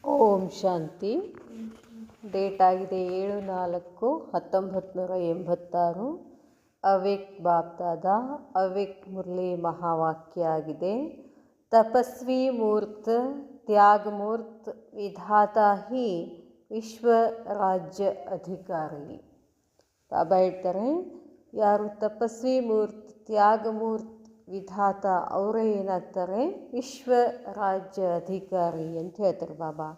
ಓಂ ಶಾಂತಿ. Date ಆಗಿದೆ 7/4/1986. ಅವ್ಯಕ್ತ ಬಾಪ್ದಾದ ಅವ್ಯಕ್ತ ಮುರಳಿ ಮಹಾವಾಕ್ಯ ಆಗಿದೆ. ತಪಸ್ವಿ ಮೂರ್ತ ತ್ಯಾಗ ಮೂರ್ತ ವಿಧಾತಾ ಹಿ ವಿಶ್ವ ರಾಜ್ಯ ಅಧಿಕಾರಿ. ಬಾಬಾ ಹೇಳ್ತಾರೆ, ಯಾರು ತಪಸ್ವಿ ಮೂರ್ತ ತ್ಯಾಗ ಮೂರ್ತ ವಿಧಾತ ಅವರೇ ಏನಾಗ್ತಾರೆ, ವಿಶ್ವ ರಾಜ್ಯ ಅಧಿಕಾರಿ ಅಂತ ಹೇಳ್ತಾರೆ ಬಾಬಾ.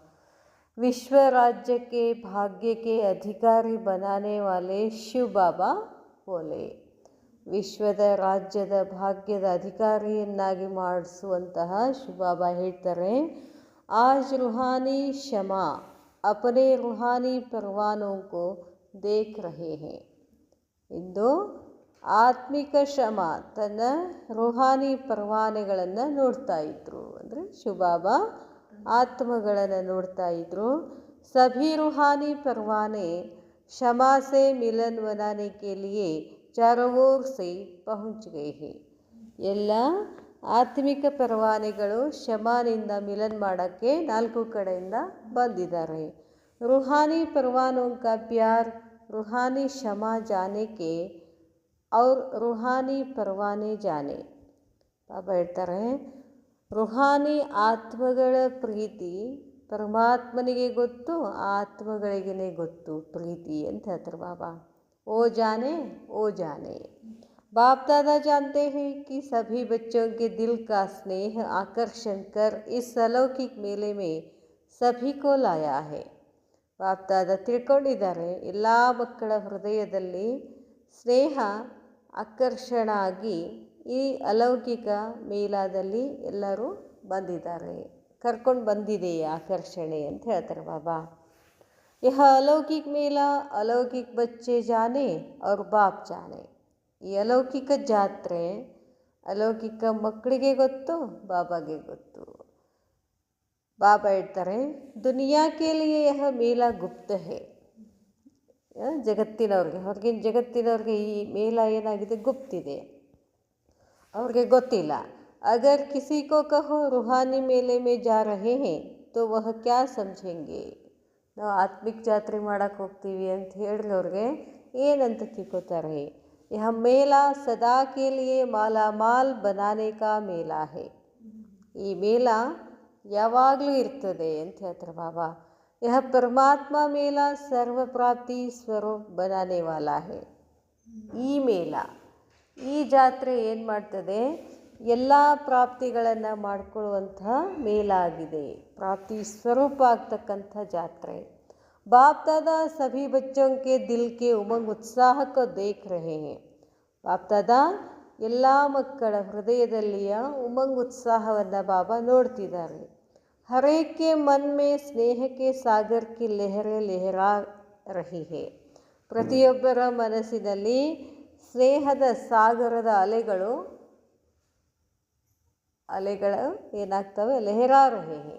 ವಿಶ್ವ राज्य के भाग्य के अधिकारी बनाने वाले ಶಿವ ಬಾಬಾ ಬೋಲೆ. ವಿಶ್ವದ ರಾಜ್ಯದ ಭಾಗ್ಯದ ಅಧಿಕಾರಿಯನ್ನಾಗಿ ಮಾಡಿಸುವಂತಹ ಶಿವ ಬಾಬಾ ಹೇಳ್ತಾರೆ, ಆಜ್ ರೂಹಾನಿ ಶಮಾ ಅಪನೆ ರೂಹಾನಿ ಪರವಾನೋं को देख रहे हैं. ಇಂದು ಆತ್ಮಿಕ ಶಮ ತನ್ನ ರೂಹಾನಿ ಪರವಾನೆಗಳನ್ನು ನೋಡ್ತಾ ಇದ್ರು. ಅಂದರೆ ಶಿವಬಾಬಾ ಆತ್ಮಗಳನ್ನು ನೋಡ್ತಾ ಇದ್ರು. ಸಭಿ ರೂಹಾನಿ ಪರವಾನೆ क्षमा से मिलन बनाने के लिए चारों ओर से पहुंच गए हैं. ಎಲ್ಲ ಆತ್ಮಿಕ ಪರವಾನೆಗಳು ಶಮಾನಿಂದ ಮಿಲನ್ ಮಾಡೋಕ್ಕೆ 4 ಕಡೆಯಿಂದ ಬಂದಿದ್ದಾರೆ. ರೂಹಾನಿ ಪರವಾನೋं का प्यार रूहानी क्षमा जाने के और रूहानी ಪರವಾನೆ ಜಾನೆ. ಬಾಬಾ ಹೇಳ್ತಾರೆ, ರೂಹಾನಿ ಆತ್ಮಗಳ ಪ್ರೀತಿ ಪರಮಾತ್ಮನಿಗೆ ಗೊತ್ತು, ಆತ್ಮಗಳಿಗೇ ಗೊತ್ತು ಪ್ರೀತಿ ಅಂತ ಹೇಳ್ತಾರೆ ಬಾಬಾ. ಓ ಜಾನೆ ಓ ಜಾನೆ. बाप दादा जानते हैं कि सभी बच्चों के दिल का स्नेह आकर्षण कर इस अलौकिक मेले में सभी को लाया है. ಬಾಪ್ ದಾದಾ ತಿಳ್ಕೊಂಡಿದ್ದಾರೆ, ಎಲ್ಲ ಮಕ್ಕಳ ಹೃದಯದಲ್ಲಿ ಸ್ನೇಹ ಆಕರ್ಷಣ ಆಗಿ ಈ ಅಲೌಕಿಕ ಮೇಳದಲ್ಲಿ ಎಲ್ಲರೂ ಬಂದಿದ್ದಾರೆ, ಕರ್ಕೊಂಡು ಬಂದಿದೆ ಆಕರ್ಷಣೆ ಅಂತ ಹೇಳ್ತಾರೆ ಬಾಬಾ. ಯಹ ಅಲೌಕಿಕ ಮೇಳ ಅಲೌಕಿಕ ಬಚ್ಚೆ ಜಾನೆ ಅವ್ರ ಬಾಪ್ ಜಾನೆ. ಈ ಅಲೌಕಿಕ ಜಾತ್ರೆ ಅಲೌಕಿಕ ಮಕ್ಕಳಿಗೆ ಗೊತ್ತು, ಬಾಬಾಗೆ ಗೊತ್ತು. ಬಾಬಾ ಹೇಳ್ತಾರೆ, ದುನಿಯಾ ಕೆ ಲಿಯೆ ಯಹ ಮೇಳ ಗುಪ್ತ ಹೇ. ಜಗತ್ತಿನವ್ರಿಗೆ, ಹೊರಗಿನ ಜಗತ್ತಿನವ್ರಿಗೆ ಈ ಮೇಳ ಏನಾಗಿದೆ, ಗುಪ್ತಿದೆ, ಅವ್ರಿಗೆ ಗೊತ್ತಿಲ್ಲ. ಅಗರ್ ಕಿಸಿ ಕೋ ಕಹೋ ರೂಹಾನಿ ಮೇಲೆ ಮೇ ಜಾ ರಹೆ ಹೇ ತೋ ವಹ ಕ್ಯಾ ಸಮझेंगे. ನಾವು ಆತ್ಮಿಕ ಜಾತ್ರೆ ಮಾಡೋಕ್ಕೆ ಹೋಗ್ತೀವಿ ಅಂತ ಹೇಳಿದ್ರೆ ಅವ್ರಿಗೆ ಏನಂತ ತಿಳ್ಕೊತಾರೆ. ಯಹ ಮೇಳ ಸದಾ ಕೆ ಲಿಯೆ ಮಾಲಾಮಾಲ್ ಬನಾನೆ ಕಾ ಮೇಳ ಹೇ. ಈ ಮೇಳ ಯಾವಾಗಲೂ ಇರ್ತದೆ ಅಂತ ಹೇಳ್ತಾರೆ ಬಾಬಾ. ಯಹ ಪರಮಾತ್ಮ ಮೇಳ ಸರ್ವ ಪ್ರಾಪ್ತಿ ಸ್ವರೂಪ ಬನಾನೆ ವಾಲಾ ಹೇ. ಈ ಮೇಳ, ಈ ಜಾತ್ರೆ ಏನು ಮಾಡ್ತದೆ, ಎಲ್ಲ ಪ್ರಾಪ್ತಿಗಳನ್ನು ಮಾಡಿಕೊಳ್ಳುವಂತಹ ಮೇಳ ಆಗಿದೆ, ಪ್ರಾಪ್ತಿ ಸ್ವರೂಪ ಆಗ್ತಕ್ಕಂಥ ಜಾತ್ರೆ. ಬಾಪ್ ದಾದಾ ಸಭಿ ಬಚ್ಚೋಂ ಕೆ ದಿಲ್ ಕೆ ಉಮಂಗ್ ಉತ್ಸಾಹ ಕೋ ದೇಖ್ ರಹೆ ಹೇ. ಬಾಪ್ ದಾದಾ ಎಲ್ಲ ಮಕ್ಕಳ ಹೃದಯದಲ್ಲಿಯ ಉಮಂಗ್ ಉತ್ಸಾಹವನ್ನು ಬಾಬಾ ನೋಡ್ತಿದ್ದಾರೆ. ಹರೇಕ್ ಕೆ ಮನ್ ಮೇ ಸ್ನೇಹ ಕೆ ಸಾಗರ್ ಕಿ ಲೆಹರೆ ಲೆಹರಾ ರಹಿ ಹೇ. ಪ್ರತಿಯೊಬ್ಬರ ಮನಸ್ಸಿನಲ್ಲಿ ಸ್ನೇಹದ ಸಾಗರದ ಅಲೆಗಳು ಏನಾಗ್ತವೆ, ಲೆಹರಾ ರಹೆ ಹೇ,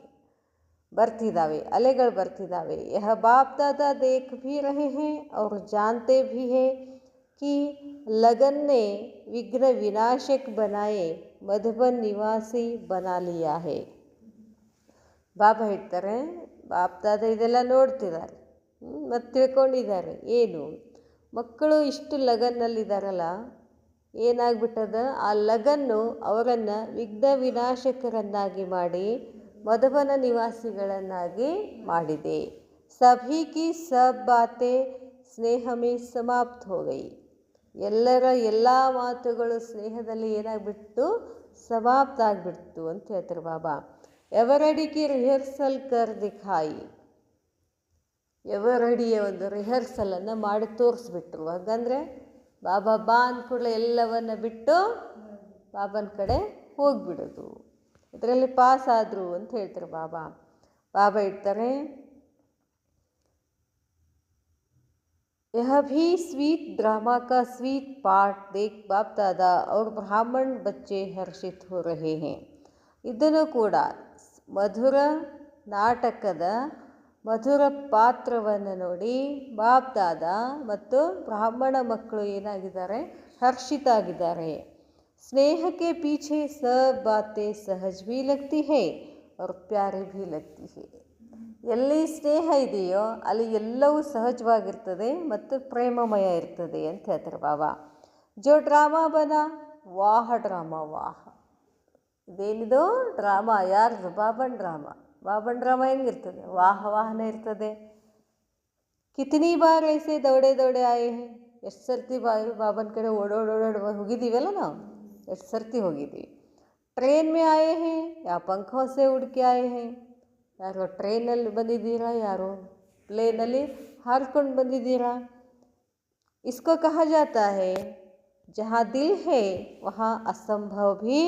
ಬರ್ತಿದ್ದಾವೆ, ಅಲೆಗಳು ಬರ್ತಿದ್ದಾವೆ. ಯಹ ಬಾಪ್ ದಾದಾ ದೇಖ್ ಭಿ ರಹೆ ಹೇ और जानते भी है कि लगन ने विघ्न विनाशक बनाए मधुबन निवासी बना लिया है. ಬಾಬಾ ಹೇಳ್ತಾರೆ, ಬಾಪ್ ದಾದಾ ಇದೆಲ್ಲ ನೋಡ್ತಿದ್ದಾರೆ ಮತ್ತು ತಿಳ್ಕೊಂಡಿದ್ದಾರೆ. ಏನು, ಮಕ್ಕಳು ಇಷ್ಟು ಲಗನ್ನಲ್ಲಿದ್ದಾರಲ್ಲ, ಏನಾಗ್ಬಿಟ್ಟದ, ಆ ಲಗನ್ನು ಅವರನ್ನು ವಿಘ್ನ ವಿನಾಶಕರನ್ನಾಗಿ ಮಾಡಿ ಮಧುಬನ ನಿವಾಸಿಗಳನ್ನಾಗಿ ಮಾಡಿದೆ. ಸಭಿ ಕಿ ಸಬ್ ಬಾತೆ ಸ್ನೇಹ ಮೇ ಸಮಾಪ್ತ ಹೋ ಗಯಿ. ಎಲ್ಲರ ಎಲ್ಲ ಮಾತುಗಳು ಸ್ನೇಹದಲ್ಲಿ ಏನಾಗ್ಬಿಟ್ಟು ಸಮಾಪ್ತ ಆಗಿಬಿಡ್ತು ಅಂತ ಹೇಳ್ತಾರೆ ಬಾಬಾ. ಎವರಡಿಗೆ ರಿಹರ್ಸಲ್ ಕರ್ ದಿಖಾಯಿ. ಎವರಡಿಯ ಒಂದು ರಿಹರ್ಸಲನ್ನು ಮಾಡಿ ತೋರಿಸ್ಬಿಟ್ರು. ಹಾಗಂದರೆ ಬಾಬಾ ಬಾ ಅಂದ್ಕೂಡಲೇ ಎಲ್ಲವನ್ನು ಬಿಟ್ಟು ಬಾಬನ ಕಡೆ ಹೋಗಿಬಿಡೋದು, ಇದರಲ್ಲಿ ಪಾಸ್ ಆದರು ಅಂತ ಹೇಳ್ತಾರೆ ಬಾಬಾ. ಬಾಬಾ ಹೇಳ್ತಾರೆ, यह भी स्वीट ड्रामा का स्वीट पार्ट देख बाप दादा और ब्राह्मण बच्चे हर्षित हो रहे हैं. ಇದನ್ನು ಕೂಡ ಮಧುರ ನಾಟಕದ ಮಧುರ ಪಾತ್ರವನ್ನು ನೋಡಿ ಬಾಪ್ ದಾದಾ ಮತ್ತು ಬ್ರಾಹ್ಮಣ ಮಕ್ಕಳು ಏನಾಗಿದ್ದಾರೆ, ಹರ್ಷಿತ ಆಗಿದ್ದಾರೆ. स्नेह के पीछे सब बातें सहज भी लगती है और प्यारी भी लगती है. ಎಲ್ಲಿ ಸ್ನೇಹ ಇದೆಯೋ ಅಲ್ಲಿ ಎಲ್ಲವೂ ಸಹಜವಾಗಿರ್ತದೆ ಮತ್ತು ಪ್ರೇಮಮಯ ಇರ್ತದೆ ಅಂತ ಹೇಳ್ತಾರೆ ಬಾಬಾ. ಜೋ ಡ್ರಾಮಾ ಬನ ವಾಹ ಡ್ರಾಮಾ ವಾಹ. ಇದೇನಿದು ಡ್ರಾಮಾ ಯಾರ್ದು? ಬಾಬನ್ ಡ್ರಾಮಾ. ಬಾಬನ್ ಡ್ರಾಮಾ ಹೆಂಗಿರ್ತದೆ? ವಾಹ ವಾಹನ ಇರ್ತದೆ. ಕಿತನಿ ಬಾರ್ ಐಸೆ ದೌಡೆ ದೌಡೆ ಆಯೆ ಹೇ. ಎಷ್ಟು ಸರ್ತಿ ಬಾಬನ ಕಡೆ ಓಡೋಡೋಡೋಡ್ ಹೋಗಿದ್ದೀವಲ್ಲ ನಾವು, ಎಷ್ಟು ಸರ್ತಿ ಹೋಗಿದ್ದೀವಿ. ಟ್ರೈನ್ ಮೇ ಆಯೆ ಹೇ ಯಾ ಪಂಖೋ ಸೆ ಉಡ್ಕೆ ಆಯೆ ಹೇ. ಯಾರೋ ಟ್ರೈನಲ್ಲಿ ಬಂದಿದ್ದೀರಾ, ಯಾರೋ ಪ್ಲೇನಲ್ಲಿ ಹಾರ್ಕೊಂಡು ಬಂದಿದ್ದೀರಾ. इसको कहा जाता है जहाँ दिल है वहाँ असंभव भी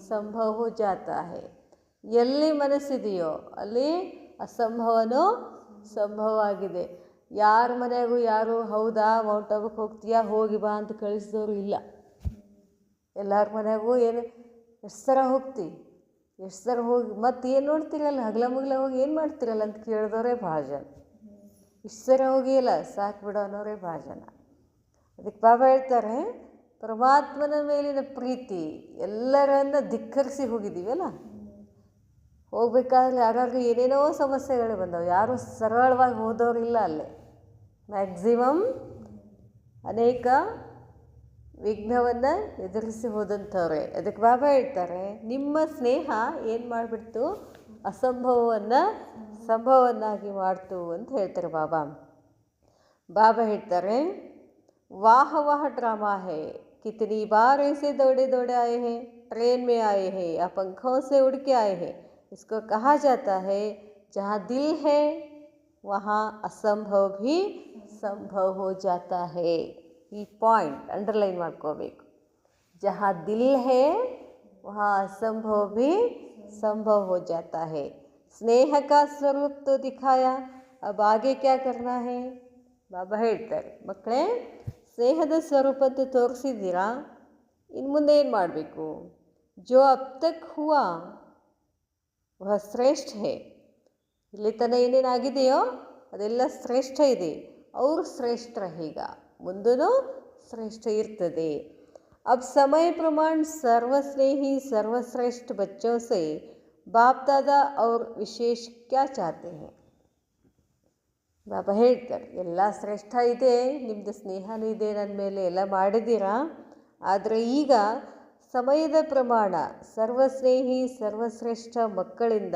ಸಂಭವ हो जाता है. ಎಲ್ಲಿ ಮನಸ್ಸಿದೆಯೋ ಅಲ್ಲಿ ಅಸಂಭವನೂ ಸಂಭವ ಆಗಿದೆ. ಯಾರ ಮನೆಗೂ ಯಾರು ಹೌದಾ ಮೌಂಟ್ ಆಬುಗೆ ಹೋಗ್ತೀಯಾ ಹೋಗಿ ಬಾ ಅಂತ ಕಳಿಸಿದವರು ಇಲ್ಲ. ಎಲ್ಲರ ಮನೆಗೂ ಏನು ಎಷ್ಟು ಸಲ ಹೋಗ್ತಿ, ಎಷ್ಟು ಸಲ ಹೋಗಿ ಮತ್ತೆ ಏನು ನೋಡ್ತೀರಲ್ಲ, ಹಗಲ ಮುಗಲ ಹೋಗಿ ಏನು ಮಾಡ್ತೀರಲ್ಲ ಅಂತ ಕೇಳಿದವರೇ ಭಾಳ ಜನ. ಇಷ್ಟು ಸಲ ಹೋಗಿಲ್ಲ ಸಾಕು ಬಿಡೋ ಅನ್ನೋರೇ ಭಾಳ ಜನ. ಅದಕ್ಕೆ ಬಾಬಾ ಹೇಳ್ತಾರೆ, ಪರಮಾತ್ಮನ ಮೇಲಿನ ಪ್ರೀತಿ ಎಲ್ಲರನ್ನ ಧಿಕ್ಕರಿಸಿ ಹೋಗಿದ್ದೀವಲ್ಲ. ಹೋಗ್ಬೇಕಾದ್ರೆ ಯಾರಾದ್ರೂ ಏನೇನೋ ಸಮಸ್ಯೆಗಳು ಬಂದವು, ಯಾರೂ ಸರಳವಾಗಿ ಹೋದವರಿಲ್ಲ ಅಲ್ಲೇ. ಮ್ಯಾಕ್ಸಿಮಮ್ ಅನೇಕ ವಿಘ್ನವನ್ನು ಎದುರಿಸಿ ಹೋದಂಥವ್ರೆ. ಅದಕ್ಕೆ ಬಾಬಾ ಹೇಳ್ತಾರೆ, ನಿಮ್ಮ ಸ್ನೇಹ ಏನು ಮಾಡಿಬಿಡ್ತು, ಅಸಂಭವವನ್ನು ಸಂಭವವನ್ನಾಗಿ ಮಾಡ್ತು ಅಂತ ಹೇಳ್ತಾರೆ ಬಾಬಾ. ಬಾಬಾ ಹೇಳ್ತಾರೆ, वाह वाह ड्रामा है, कितनी बार ऐसे दौड़े दौड़े आए हैं, ट्रेन में आए हैं या पंखों से उड़ के आए हैं. इसको कहा जाता है जहाँ दिल है वहाँ असंभव भी संभव हो जाता है. ಈ ಪಾಯಿಂಟ್ ಅಂಡರ್ಲೈನ್ ಮಾಡ್ಕೋಬೇಕು. जहाँ दिल है वहाँ असंभव भी संभव हो जाता है. स्नेह का स्वरूप तो दिखाया, अब आगे क्या करना है. ಬಾಬಾ ಹೇಳ್ತಾರೆ, ಮಕ್ಕಳೇ ಸ್ನೇಹದ ಸ್ವರೂಪ ಅಂತ ತೋರಿಸಿದ್ದೀರಾ, ಇನ್ನು ಮುಂದೆ ಏನು ಮಾಡಬೇಕು. ಜೋ ಅಬ್ ತಕ್ ಹುವಾ ವಹ ಶ್ರೇಷ್ಠ ಹೇ. ಇಲ್ಲಿ ತನಕ ಏನೇನಾಗಿದೆಯೋ ಅದೆಲ್ಲ ಶ್ರೇಷ್ಠ ಇದೆ. ಅವರು ಶ್ರೇಷ್ಠ ರಹೇಗ, ಮುಂದೂ ಶ್ರೇಷ್ಠ ಇರ್ತದೆ. अब समय प्रमाण सर्वस्नेही सर्वश्रेष्ठ बच्चों से बाप दादा और विशेष क्या चाहते हैं. ಬಾಬಾ ಹೇಳ್ತಾರೆ, ಎಲ್ಲ ಶ್ರೇಷ್ಠ ಇದೆ, ನಿಮ್ಮದು ಸ್ನೇಹನೂ ಇದೆ ನನ್ನ ಮೇಲೆ, ಎಲ್ಲ ಮಾಡಿದ್ದೀರಾ. ಆದರೆ ಈಗ ಸಮಯದ ಪ್ರಮಾಣ ಸರ್ವಸ್ನೇಹಿ ಸರ್ವಶ್ರೇಷ್ಠ ಮಕ್ಕಳಿಂದ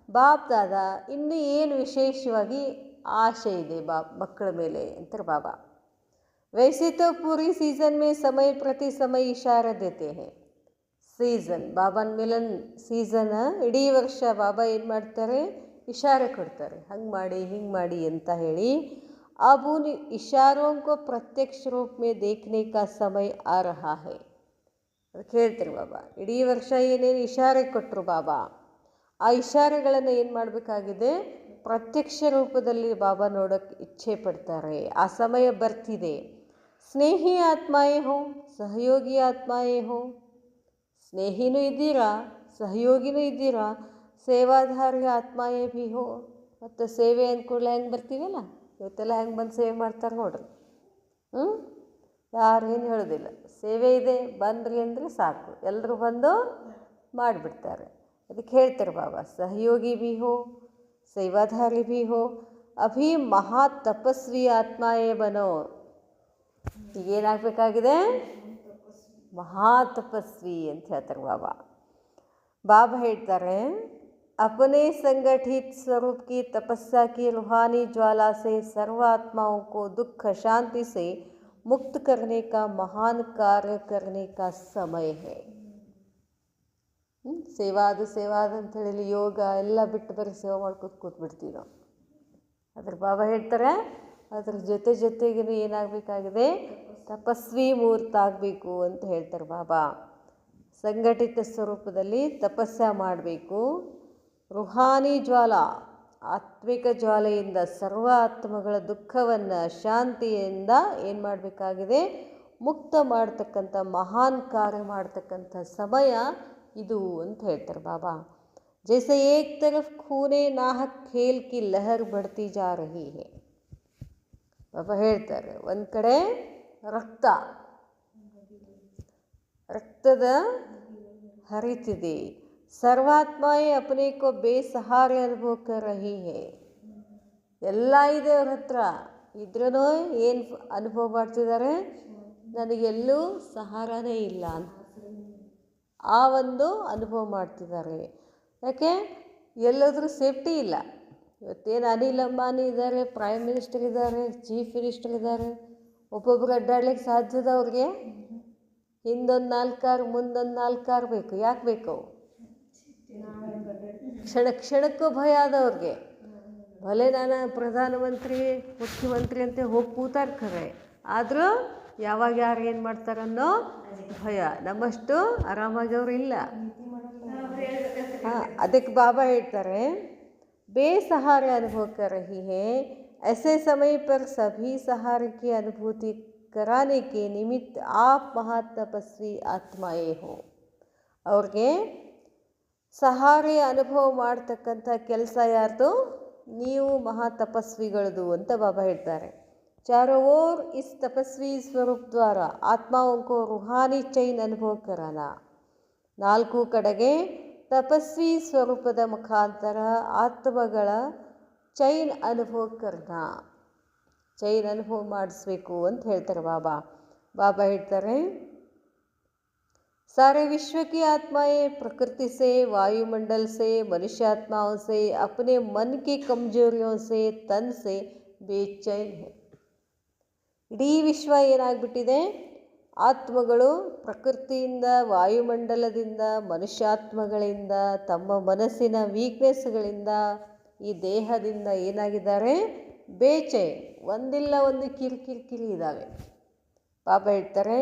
ಬಾಪ್ ದಾದ ಇನ್ನೂ ಏನು ವಿಶೇಷವಾಗಿ ಆಶೆ ಇದೆ ಮಕ್ಕಳ ಮೇಲೆ ಅಂತಾರೆ ಬಾಬಾ. वैसे तो पूरी सीज़न में समय प्रति समय इशारा देते हैं. ಸೀಸನ್ ಬಾಬನ ಮಿಲನ್ ಸೀಸನ್ ಇಡೀ ವರ್ಷ ಬಾಬಾ ಏನು ಮಾಡ್ತಾರೆ, ಇಶಾರೆ ಕೊಡ್ತಾರೆ, ಹಂಗೆ ಮಾಡಿ ಹಿಂಗೆ ಮಾಡಿ ಅಂತ ಹೇಳಿ. अब उन इशारों को प्रत्यक्ष रूप में देखने का समय आ रहा है. ಅದಕ್ಕೆ ಹೇಳ್ತಾರೆ ಬಾಬಾ, ಇಡೀ ವರ್ಷ ಏನೇನು ಇಶಾರೆ ಕೊಟ್ಟರು ಬಾಬಾ, ಆ ಇಶಾರೆಗಳನ್ನು ಏನು ಮಾಡಬೇಕಾಗಿದೆ, ಪ್ರತ್ಯಕ್ಷ ರೂಪದಲ್ಲಿ ಬಾಬಾ ನೋಡೋಕ್ಕೆ ಇಚ್ಛೆ ಪಡ್ತಾರೆ. ಆ ಸಮಯ ಬರ್ತಿದೆ. ಸ್ನೇಹಿ ಆತ್ಮಾಯೇ ಹೋ ಸಹಯೋಗಿ ಆತ್ಮಾಯೇ ಹೋ. ಸ್ನೇಹಿನೂ ಇದ್ದೀರಾ, ಸಹಯೋಗಿನೂ ಇದ್ದೀರಾ, ಸೇವಾಧಾರಿ ಆತ್ಮಾಯೇ ಭೀ ಹೋ. ಮತ್ತು ಸೇವೆ ಅಂದ್ಕೂಡಲೇ ಹೆಂಗೆ ಬರ್ತೀವಲ್ಲ, ಇವತ್ತೆಲ್ಲ ಹೆಂಗೆ ಬಂದು ಸೇವೆ ಮಾಡ್ತಾರೆ ನೋಡ್ರಿ. ಯಾರೇನು ಹೇಳೋದಿಲ್ಲ, ಸೇವೆ ಇದೆ ಬಂದ್ರಿ ಅಂದರೆ ಸಾಕು, ಎಲ್ಲರೂ ಬಂದು ಮಾಡಿಬಿಡ್ತಾರೆ. ಅದಕ್ಕೆ ಹೇಳ್ತಾರೆ ಬಾಬಾ, ಸಹಯೋಗಿ ಭೀ ಹೋ ಸೇವಾಧಾರಿ ಭೀ ಹೋ, ಅಭಿ ಮಹಾ ತಪಸ್ವಿ ಆತ್ಮಾಯೇ ಬನೋ. ಈಗೇನಾಗಬೇಕಾಗಿದೆ, ಮಹಾ ತಪಸ್ವಿ ಅಂತ ಹೇಳ್ತಾರೆ ಬಾಬಾ. ಬಾಬಾ ಹೇಳ್ತಾರೆ, अपने संगठित स्वरूप की तपस्या की रूहानी ज्वाला से सर्व आत्माओं को दुख शांति से मुक्त करने का महान कार्य करने का समय है. ಸೇವಾದ ಅಂತೇಳಿ ಯೋಗ ಎಲ್ಲ ಬಿಟ್ಟು ಬರೀ ಸೇವೆ ಮಾಡ್ಕೊತ ಕೂತ್ಬಿಡ್ತೀವಿ ನಾವು. ಅದ್ರ ಬಾಬಾ ಹೇಳ್ತಾರೆ, ಅದ್ರ ಜೊತೆಗೂ ಏನಾಗಬೇಕಾಗಿದೆ, ತಪಸ್ವಿ ಮೂರ್ತ ಆಗಬೇಕು ಅಂತ ಹೇಳ್ತಾರೆ ಬಾಬಾ. ಸಂಘಟಿತ ಸ್ವರೂಪದಲ್ಲಿ ತಪಸ್ಸೆ ಮಾಡಬೇಕು. ರುಹಾನಿ ಜ್ವಾಲ ಆತ್ಮಿಕ ಜ್ವಾಲೆಯಿಂದ ಸರ್ವ ಆತ್ಮಗಳ ದುಃಖವನ್ನು ಶಾಂತಿಯಿಂದ ಏನು ಮಾಡಬೇಕಾಗಿದೆ, ಮುಕ್ತ ಮಾಡ್ತಕ್ಕಂಥ ಮಹಾನ್ ಕಾರ್ಯ ಮಾಡ್ತಕ್ಕಂಥ ಸಮಯ ಇದು ಅಂತ ಹೇಳ್ತಾರೆ ಬಾಬಾ. ಜೈಸೆ ಏಕ್ ತರಫ್ ಖೂನೆ ನಾಹಕ್ ಖೇಲ್ ಕಿ ಲಹರ್ ಬಡ್ತಿ ಜಾ ರಹಿ ಹೇ. ಬಾಬಾ ಹೇಳ್ತಾರೆ, ಒಂದು ಕಡೆ ರಕ್ತದ ಹರಿತಿದೆ, ಸರ್ವಾತ್ಮಾಯೇ अपने को ಬೇಸಹಾರೆ ಅನುಭವ कर रही है. ಎಲ್ಲ ಇದೆ ಅವ್ರ ಹತ್ರ ಇದ್ರೂ ಏನು ಅನುಭವ ಮಾಡ್ತಿದ್ದಾರೆ, ನನಗೆಲ್ಲೂ ಸಹಾರನೇ ಇಲ್ಲ ಅಂತ ಆ ಒಂದು ಅನುಭವ ಮಾಡ್ತಿದ್ದಾರೆ. ಯಾಕೆ ಎಲ್ಲಾದರೂ ಸೇಫ್ಟಿ ಇಲ್ಲ. ಇವತ್ತೇನು ಅನಿಲ್ ಅಂಬಾನಿ ಇದ್ದಾರೆ, ಪ್ರೈಮ್ ಮಿನಿಸ್ಟರ್ ಇದ್ದಾರೆ, ಚೀಫ್ ಮಿನಿಸ್ಟರ್ ಇದ್ದಾರೆ, ಒಬ್ಬೊಬ್ರು ಅಡ್ಡಾಡ್ಲಿಕ್ಕೆ ಸಾಧ್ಯದ ಅವ್ರಿಗೆ? ಹಿಂದೊಂದು 4 ಕಾರ್ ಮುಂದೊಂದು 4 ಕಾರ್ ಬೇಕು. ಯಾಕೆ ಬೇಕು? ಕ್ಷಣಕ್ಕೂ ಭಯ ಆದವ್ರಿಗೆ. ಭಲೆ ನಾನು ಪ್ರಧಾನಮಂತ್ರಿ ಮುಖ್ಯಮಂತ್ರಿ ಅಂತ ಹೋಗಿ ಕೂತಾರೆ ಖರೆ, ಆದರೂ ಯಾವಾಗ ಯಾರು ಏನು ಮಾಡ್ತಾರನ್ನೋ ಭಯ. ನಮ್ಮಷ್ಟು ಆರಾಮಾಗಿ ಅವರು ಇಲ್ಲ. ಹಾಂ, ಅದಕ್ಕೆ ಬಾಬಾ ಹೇಳ್ತಾರೆ, ಬೇಸಹಾರೆ ಅನುಭವ कर रही है. ऐसे समय पर सभी सहारे की अनुभूति कराने के निमित्त आप महातपस्वी आत्माएं हो. ಅವ್ರಿಗೆ ಸಹಾರೆ ಅನುಭವ ಮಾಡ್ತಕ್ಕಂಥ ಕೆಲಸ ಯಾರ್ದು? ನೀವು ಮಹಾತಪಸ್ವಿಗಳದು ಅಂತ ಬಾಬಾ ಹೇಳ್ತಾರೆ. चारों ओर इस तपस्वी स्वरूप द्वारा आत्माओं को रूहानी चैन अनुभव कराना. 4 ಕಡೆಗೆ ತಪಸ್ವಿ ಸ್ವರೂಪದ ಮುಖಾಂತರ ಆತ್ಮಗಳ ಚೈನ್ ಅನುಭವ ಕರ್ನ, ಚೈನ್ ಅನುಭವ ಮಾಡಿಸ್ಬೇಕು ಅಂತ ಹೇಳ್ತಾರೆ ಬಾಬಾ. ಬಾಬಾ ಹೇಳ್ತಾರೆ, सारे विश्व की आत्माएं प्रकृति से, वायुमंडल से, मनुष्यात्माओं से, अपने मन की कमजोरियों से, तन से बेचैन है. ಇಡೀ ವಿಶ್ವ ಏನಾಗ್ಬಿಟ್ಟಿದೆ? ಆತ್ಮಗಳು ಪ್ರಕೃತಿಯಿಂದ, ವಾಯುಮಂಡಲದಿಂದ, ಮನುಷ್ಯಾತ್ಮಗಳಿಂದ, ತಮ್ಮ ಮನಸ್ಸಿನ ವೀಕ್ನೆಸ್ಗಳಿಂದ, ಈ ದೇಹದಿಂದ ಏನಾಗಿದ್ದಾರೆ? ಬೇಚೈನ್, ಒಂದಿಲ್ಲ ಒಂದು ಕಿರಿಕಿರಿ ಇದ್ದಾವೆ. ಬಾಬಾ ಹೇಳ್ತಾರೆ,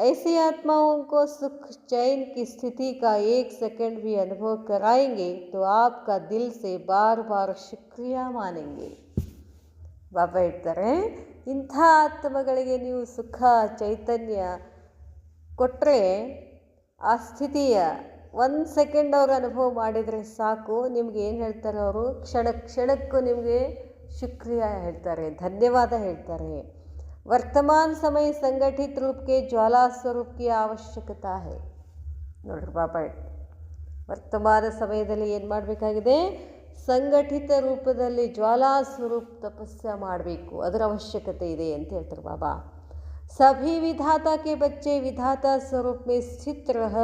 ऐसी आत्माओं को सुख चैन की स्थिति का 1 सेकंड भी अनुभव कराएंगे तो आपका दिल से बार बार शुक्रिया मानेंगे. ಬಾಬಾ ಹೇಳ್ತಾರೆ, ಇಂಥ ಆತ್ಮಗಳಿಗೆ ನೀವು ಸುಖ ಚೈತನ್ಯ ಕೊಟ್ಟರೆ, ಆ ಸ್ಥಿತಿಯ 1 ಸೆಕೆಂಡ್ ಅವ್ರು ಅನುಭವ ಮಾಡಿದರೆ ಸಾಕು, ನಿಮ್ಗೆ ಏನು ಹೇಳ್ತಾರೆ ಅವರು? ಕ್ಷಣಕ್ಕೂ ನಿಮಗೆ ಶುಕ್ರಿಯ ಹೇಳ್ತಾರೆ, ಧನ್ಯವಾದ ಹೇಳ್ತಾರೆ. वर्तमान समय संगठित रूप के ज्वाला स्वरूप की आवश्यकता है. ನೋಡ್ರಿ ಬಾಬಾ, ವರ್ತಮಾನ ಸಮಯದಲ್ಲಿ ಏನು ಮಾಡಬೇಕಾಗಿದೆ? ಸಂಘಟಿತ ರೂಪದಲ್ಲಿ ಜ್ವಾಲಾ ಸ್ವರೂಪ ತಪಸ್ಸೆ ಮಾಡಬೇಕು, ಅದರ ಅವಶ್ಯಕತೆ ಇದೆ ಅಂತ ಹೇಳ್ತಾರೆ ಬಾಬಾ. सभी विधाता के बच्चे विधाता स्वरूप में स्थित रह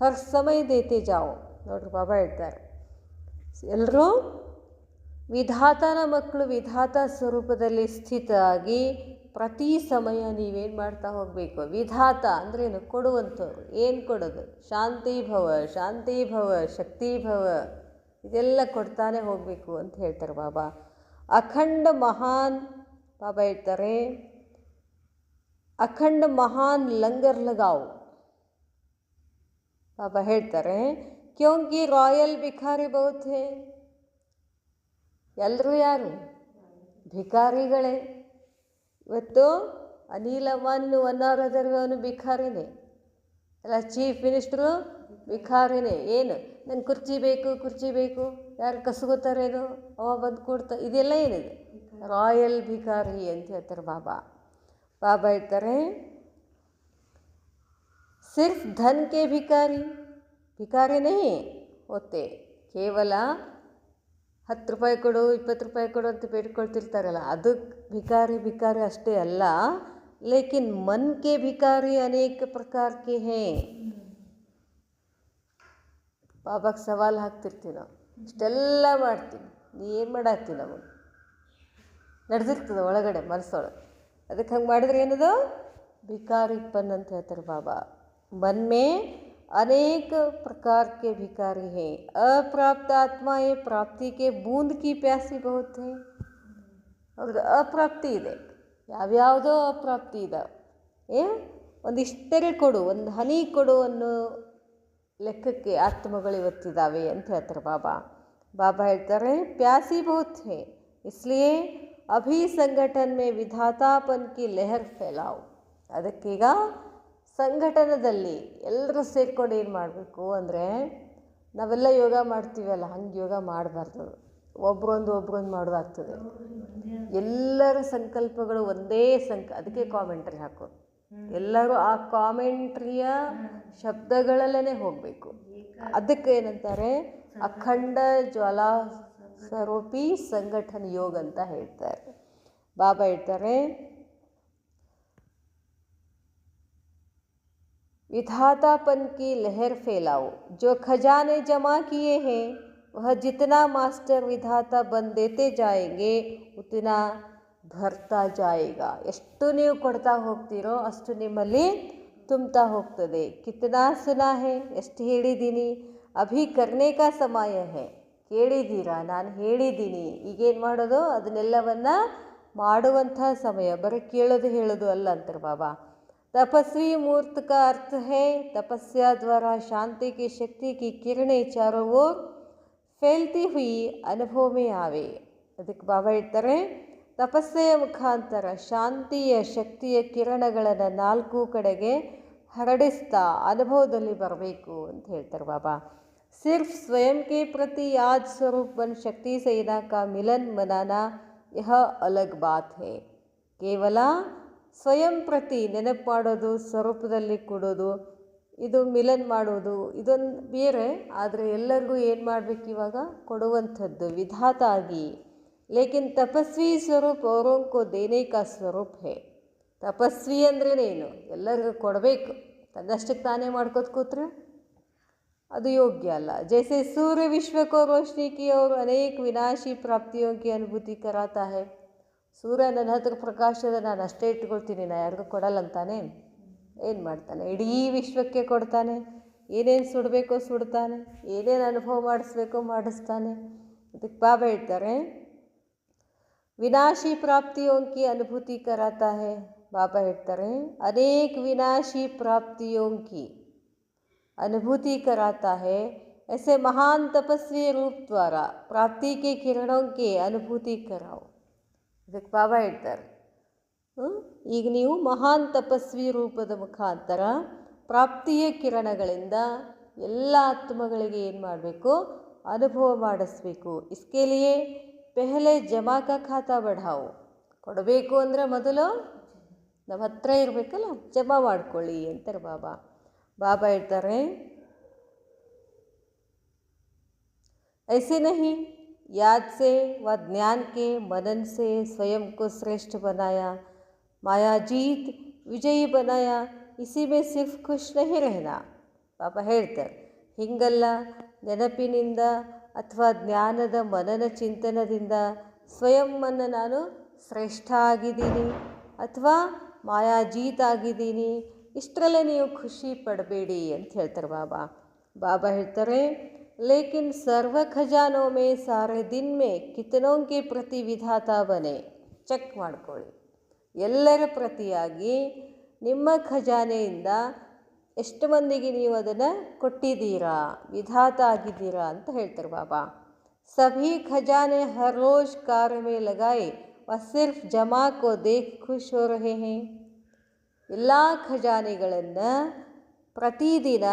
हर समय देते जाओ. ನೋಡ್ರಿ ಬಾಬಾ ಹೇಳ್ತಾರೆ, ಎಲ್ಲರೂ ವಿಧಾತನ ಮಕ್ಕಳು ವಿಧಾತ ಸ್ವರೂಪದಲ್ಲಿ ಸ್ಥಿತ ಆಗಿ ಪ್ರತಿ ಸಮಯ ನೀವೇನು ಮಾಡ್ತಾ ಹೋಗಬೇಕು? ವಿಧಾತ ಅಂದ್ರೇನು? ಕೊಡುವಂಥವ್ರು. ಏನು ಕೊಡೋದು? ಶಾಂತಿ ಭವ, ಶಾಂತಿ ಭವ, ಶಕ್ತಿ ಭವ, ಇದೆಲ್ಲ ಕೊಡ್ತಾನೆ ಹೋಗಬೇಕು ಅಂತ ಹೇಳ್ತಾರೆ ಬಾಬಾ. ಅಖಂಡ ಮಹಾನ್, ಬಾಬಾ ಹೇಳ್ತಾರೆ, ಅಖಂಡ ಮಹಾನ್ ಲಂಗರ್ ಲಗಾವ್. ಬಾಬಾ ಹೇಳ್ತಾರೆ, ಕ್ಯೋಂಕಿ ರಾಯಲ್ ಭಿಕಾರಿ ಬಹುತ್ ಹೇ. ಎಲ್ಲರೂ ಯಾರು? ಭಿಕಾರಿಗಳೇ. ಇವತ್ತು ಅನಿಲ್ ಅಂಬಾನಿ 1 ಅವರ್ ಅವನು ಭಿಕಾರಿನೇ ಅಲ್ಲ, ಚೀಫ್ ಮಿನಿಸ್ಟ್ರು ಭಿಕಾರಿನೇ. ಏನು? ನಂಗೆ ಕುರ್ಚಿ ಬೇಕು, ಯಾರು ಕಸ್ಕೋತಾರೇನು, ಅವ ಬಂದು ಕೊಡ್ತಾ, ಇದೆಲ್ಲ ಏನಿದೆ? ರಾಯಲ್ ಭಿಕಾರಿ ಅಂತ ಹೇಳ್ತಾರೆ ಬಾಬಾ. ಬಾಬಾ ಹೇಳ್ತಾರೆ, ಸಿರ್ಫ್ ಧನ್ ಕೆ ಭಿಕಾರಿ ನಹೀ ಹೋತೆ. ಕೇವಲ 10 ರೂಪಾಯಿ ಕೊಡು, 20 ರೂಪಾಯಿ ಕೊಡು ಅಂತ ಬೇಡ್ಕೊಳ್ತಿರ್ತಾರಲ್ಲ, ಅದಕ್ಕೆ ಭಿಕಾರಿ ಅಷ್ಟೇ ಅಲ್ಲ. ಲೇಕಿನ್ ಮನ್ ಕೆ ಭಿಕಾರಿ ಅನೇಕ ಪ್ರಕಾರ ಕೆ ಹೇ. ಬಾಬಾಗೆ ಸವಾಲು ಹಾಕ್ತಿರ್ತೀವಿ ನಾವು, ಇಷ್ಟೆಲ್ಲ ಮಾಡ್ತೀವಿ, ನೀ ಏನು ಮಾಡಾಕ್ತೀವಿ? ನಮಗೆ ನಡೆದಿರ್ತದೆ ಒಳಗಡೆ ಮನಸ್ಸೊಳಗೆ. ಅದಕ್ಕೆ ಹಂಗೆ ಮಾಡಿದ್ರೆ ಏನದು? ಭಿಕಾರಿಪ್ಪನ್ ಅಂತ ಹೇಳ್ತಾರೆ ಬಾಬಾ. ಮನ್ ಮೇ अनेक प्रकार के भिकारी हैं. अप्राप्त आत्माएं प्राप्ति के बूंद की प्यासी बहुत है. ಅವ್ರದ್ದು ಅಪ್ರಾಪ್ತಿ ಇದೆ, ಯಾವ್ಯಾವುದೋ ಅಪ್ರಾಪ್ತಿ ಇದ್ದಾವೆ. ಒಂದಿಷ್ಟೇ ಕೊಡು, ಒಂದು ಹನಿ ಕೊಡು ಅನ್ನೋ ಲೆಕ್ಕಕ್ಕೆ ಆತ್ಮಗಳು ಇವತ್ತಿದ್ದಾವೆ ಅಂತ ಹೇಳ್ತಾರೆ ಬಾಬಾ. ಬಾಬಾ ಹೇಳ್ತಾರೆ, ಪ್ಯಾಸಿ ಬಹುತ್ ಹೇ, ಇಸ್ಲಿಯೇ ಅಭಿ ಸಂಘಟನ್ ಮೇ ವಿಧಾತಾಪನ್ ಕಿ ಲೆಹರ್ ಫೈಲಾವ್. ಅದಕ್ಕೀಗ ಸಂಘಟನದಲ್ಲಿ ಎಲ್ಲರೂ ಸೇರ್ಕೊಂಡು ಏನು ಮಾಡಬೇಕು ಅಂದರೆ, ನಾವೆಲ್ಲ ಯೋಗ ಮಾಡ್ತೀವಲ್ಲ, ಹಂಗೆ ಯೋಗ ಮಾಡಬಾರ್ದು. ಒಬ್ರೊಂದು ಮಾಡೋದಾಗ್ತದೆ. ಎಲ್ಲರ ಸಂಕಲ್ಪಗಳು ಒಂದೇ ಅದಕ್ಕೆ ಕಾಮೆಂಟ್ರಿ ಹಾಕೋದು. ಎಲ್ಲರೂ ಆ ಕಾಮೆಂಟ್ರಿಯ ಶಬ್ದಗಳಲ್ಲೇ ಹೋಗಬೇಕು. ಅದಕ್ಕೆ ಏನಂತಾರೆ, ಅಖಂಡ ಜ್ವಾಲಾ ಸ್ವರೂಪಿ ಸಂಘಟನ ಯೋಗ ಅಂತ ಹೇಳ್ತಾರೆ. ಬಾಬಾ ಹೇಳ್ತಾರೆ, विधातापन की लहर फैलाओ, जो खजाने जमा किए हैं वह जितना मास्टर विधाता बन देते जाएंगे उतना ಭರ್ತಾ ಜಾಯಿಗಾ. ಎಷ್ಟು ನೀವು ಕೊಡ್ತಾ ಹೋಗ್ತೀರೋ ಅಷ್ಟು ನಿಮ್ಮಲ್ಲಿ ತುಂಬ್ತಾ ಹೋಗ್ತದೆ. ಕಿತನಾ ಸುನಾ ಹೇ, ಎಷ್ಟು ಹೇಳಿದ್ದೀನಿ. ಅಭಿ ಕರ್ನೆ ಕಾ ಸಮಯ ಹೇ, ಕೇಳಿದ್ದೀರಾ, ನಾನು ಹೇಳಿದ್ದೀನಿ. ಈಗೇನು ಮಾಡೋದು, ಅದನ್ನೆಲ್ಲವನ್ನ ಮಾಡುವಂಥ ಸಮಯ. ಬರೀ ಕೇಳೋದು ಹೇಳೋದು ಅಲ್ಲ ಅಂತಾರೆ ಬಾಬಾ. तपस्वी मूर्त का अर्थ है तपस्या द्वारा शांति की शक्ति की किरणें चारों ओर फैलती हुई अनुभव में आवे. ಅದಕ್ಕೆ ಬಾಬಾ ಹೇಳ್ತಾರೆ, ತಪಸ್ಸೆಯ ಮುಖಾಂತರ ಶಾಂತಿಯ ಶಕ್ತಿಯ ಕಿರಣಗಳನ್ನು ನಾಲ್ಕು ಕಡೆಗೆ ಹರಡಿಸ್ತಾ ಅನುಭವದಲ್ಲಿ ಬರಬೇಕು ಅಂತ ಹೇಳ್ತಾರೆ ಬಾಬಾ. सिर्फ स्वयं के प्रति याद स्वरूप बन शक्ति सेना का मिलन मनाना यह अलग बात है. ಕೇವಲ ಸ್ವಯಂ ಪ್ರತಿ ನೆನಪು ಮಾಡೋದು, ಸ್ವರೂಪದಲ್ಲಿ ಕೊಡೋದು, ಇದು ಮಿಲನ್ ಮಾಡೋದು, ಇದೊಂದು ಬೇರೆ. ಆದರೆ ಎಲ್ಲರಿಗೂ ಏನು ಮಾಡಬೇಕು, ಇವಾಗ ಕೊಡುವಂಥದ್ದು ವಿಧಾತ ಆಗಿ. ಲೇಕಿನ್ ತಪಸ್ವಿ ಸ್ವರೂಪ ಅವರೋಂಕೋ ದೇನೆ ಕಾ ಸ್ವರೂಪ ಹೇ. ತಪಸ್ವಿ ಅಂದ್ರೇನೇನು, ಎಲ್ಲರಿಗೂ ಕೊಡಬೇಕು. ತನ್ನಷ್ಟಕ್ಕೆ ತಾನೇ ಮಾಡ್ಕೋತ ಕೂತ್ರೆ ಅದು ಯೋಗ್ಯ ಅಲ್ಲ. ಜೈಸೆ ಸೂರ್ಯ ವಿಶ್ವಕ್ಕೋ ರೋಶನಿ ಕಿ और अनेक विनाशी प्राप्तियों की अनुभूति कराता है. ಸೂರ್ಯ ನನ್ನ ಹತ್ರ ಪ್ರಕಾಶದ, ನಾನು ಅಷ್ಟೇ ಇಟ್ಕೊಳ್ತೀನಿ, ನಾನು ಯಾರಿಗೂ ಕೊಡಲ್ಲ ಅಂತಾನೆ. ಏನು ಮಾಡ್ತಾನೆ, ಇಡೀ ವಿಶ್ವಕ್ಕೆ ಕೊಡ್ತಾನೆ. ಏನೇನು ಸುಡಬೇಕೋ ಸುಡ್ತಾನೆ, ಏನೇನು ಅನುಭವ ಮಾಡಿಸ್ಬೇಕೋ ಮಾಡಿಸ್ತಾನೆ. ಅದಕ್ಕೆ ಬಾಬಾ ಹೇಳ್ತಾರೆ, ವಿನಾಶಿ ಪ್ರಾಪ್ತಿಯೋಂಕಿ ಅನುಭೂತಿ ಕರಾತಾ ಹೇ. ಬಾಬಾ ಹೇಳ್ತಾರೆ, ಅನೇಕ ವಿನಾಶಿ ಪ್ರಾಪ್ತಿಯೋಂಕಿ अनुभूति कराता है. ऐसे महान तपस्वी रूप द्वारा प्राप्ति के किरणों की अनुभूति कराओ. ಇದಕ್ಕೆ ಬಾಬಾ ಹೇಳ್ತಾರೆ, ಈಗ ನೀವು ಮಹಾನ್ ತಪಸ್ವಿ ರೂಪದ ಮುಖಾಂತರ ಪ್ರಾಪ್ತಿಯ ಕಿರಣಗಳಿಂದ ಎಲ್ಲ ಆತ್ಮಗಳಿಗೆ ಏನು ಮಾಡಬೇಕು, ಅನುಭವ ಮಾಡಿಸ್ಬೇಕು. ಇಸ್ಕೆ ಲಿಯೇ ಪೆಹಲೆ ಜಮಾ ಕಾ ಖಾತಾ ಬಢಾವು. ಕೊಡಬೇಕು ಅಂದರೆ ಮೊದಲು ನಮ್ಮ ಹತ್ರ ಇರಬೇಕಲ್ಲ, ಜಮಾ ಮಾಡ್ಕೊಳ್ಳಿ ಅಂತಾರೆ ಬಾಬಾ. ಬಾಬಾ ಹೇಳ್ತಾರೆ, ऐसे नहीं, याद से व ज्ञान के मनन से स्वयं को श्रेष्ठ बनाया, माया जीत विजयी बनाया. इसी में सिर्फ खुश नहीं रहना. ಬಾಬಾ ಹೇಳ್ತಾರೆ, ಹೀಗಲ್ಲ, ನೆನಪಿನಿಂದ ಅಥವಾ ಜ್ಞಾನದ ಮನನ ಚಿಂತನದಿಂದ ಸ್ವಯಂವನ್ನು ನಾನು ಶ್ರೇಷ್ಠ ಆಗಿದ್ದೀನಿ ಅಥವಾ ಮಾಯಾಜೀತ್ ಆಗಿದ್ದೀನಿ, ಇಷ್ಟರಲ್ಲೇ ನೀವು ಖುಷಿ ಪಡಬೇಡಿ ಅಂತ ಹೇಳ್ತಾರೆ ಬಾಬಾ. ಬಾಬಾ ಹೇಳ್ತಾರೆ, ಲೇಕಿನ್ ಸರ್ವ ಖಜಾನೋ ಮೇ ಸಾರೆ ದಿನ್ ಮೇ ಕಿತನೋಂ ಕೆ ಪ್ರತಿ ವಿಧಾತ ಬನೆ. ಚೆಕ್ ಮಾಡ್ಕೊಳ್ಳಿ, ಎಲ್ಲರ ಪ್ರತಿಯಾಗಿ ನಿಮ್ಮ ಖಜಾನೆಯಿಂದ ಎಷ್ಟು ಮಂದಿಗೆ ನೀವು ಅದನ್ನು ಕೊಟ್ಟಿದ್ದೀರಾ, ವಿಧಾತ ಆಗಿದ್ದೀರಾ ಅಂತ ಹೇಳ್ತಾರೆ ಬಾಬಾ. ಸಭಿ ಖಜಾನೆ ಹರ್ ರೋಜ್ ಕಾರ್ಯ ಮೇ ಲಗಾಯೆ ವ ಸಿರ್ಫ್ ಜಮಾ ಕೋ ದೇಖ್ ಖುಷ್ ಹೋ ರಹೆ ಹೇ. ಎಲ್ಲ ಖಜಾನೆಗಳನ್ನು ಪ್ರತಿದಿನ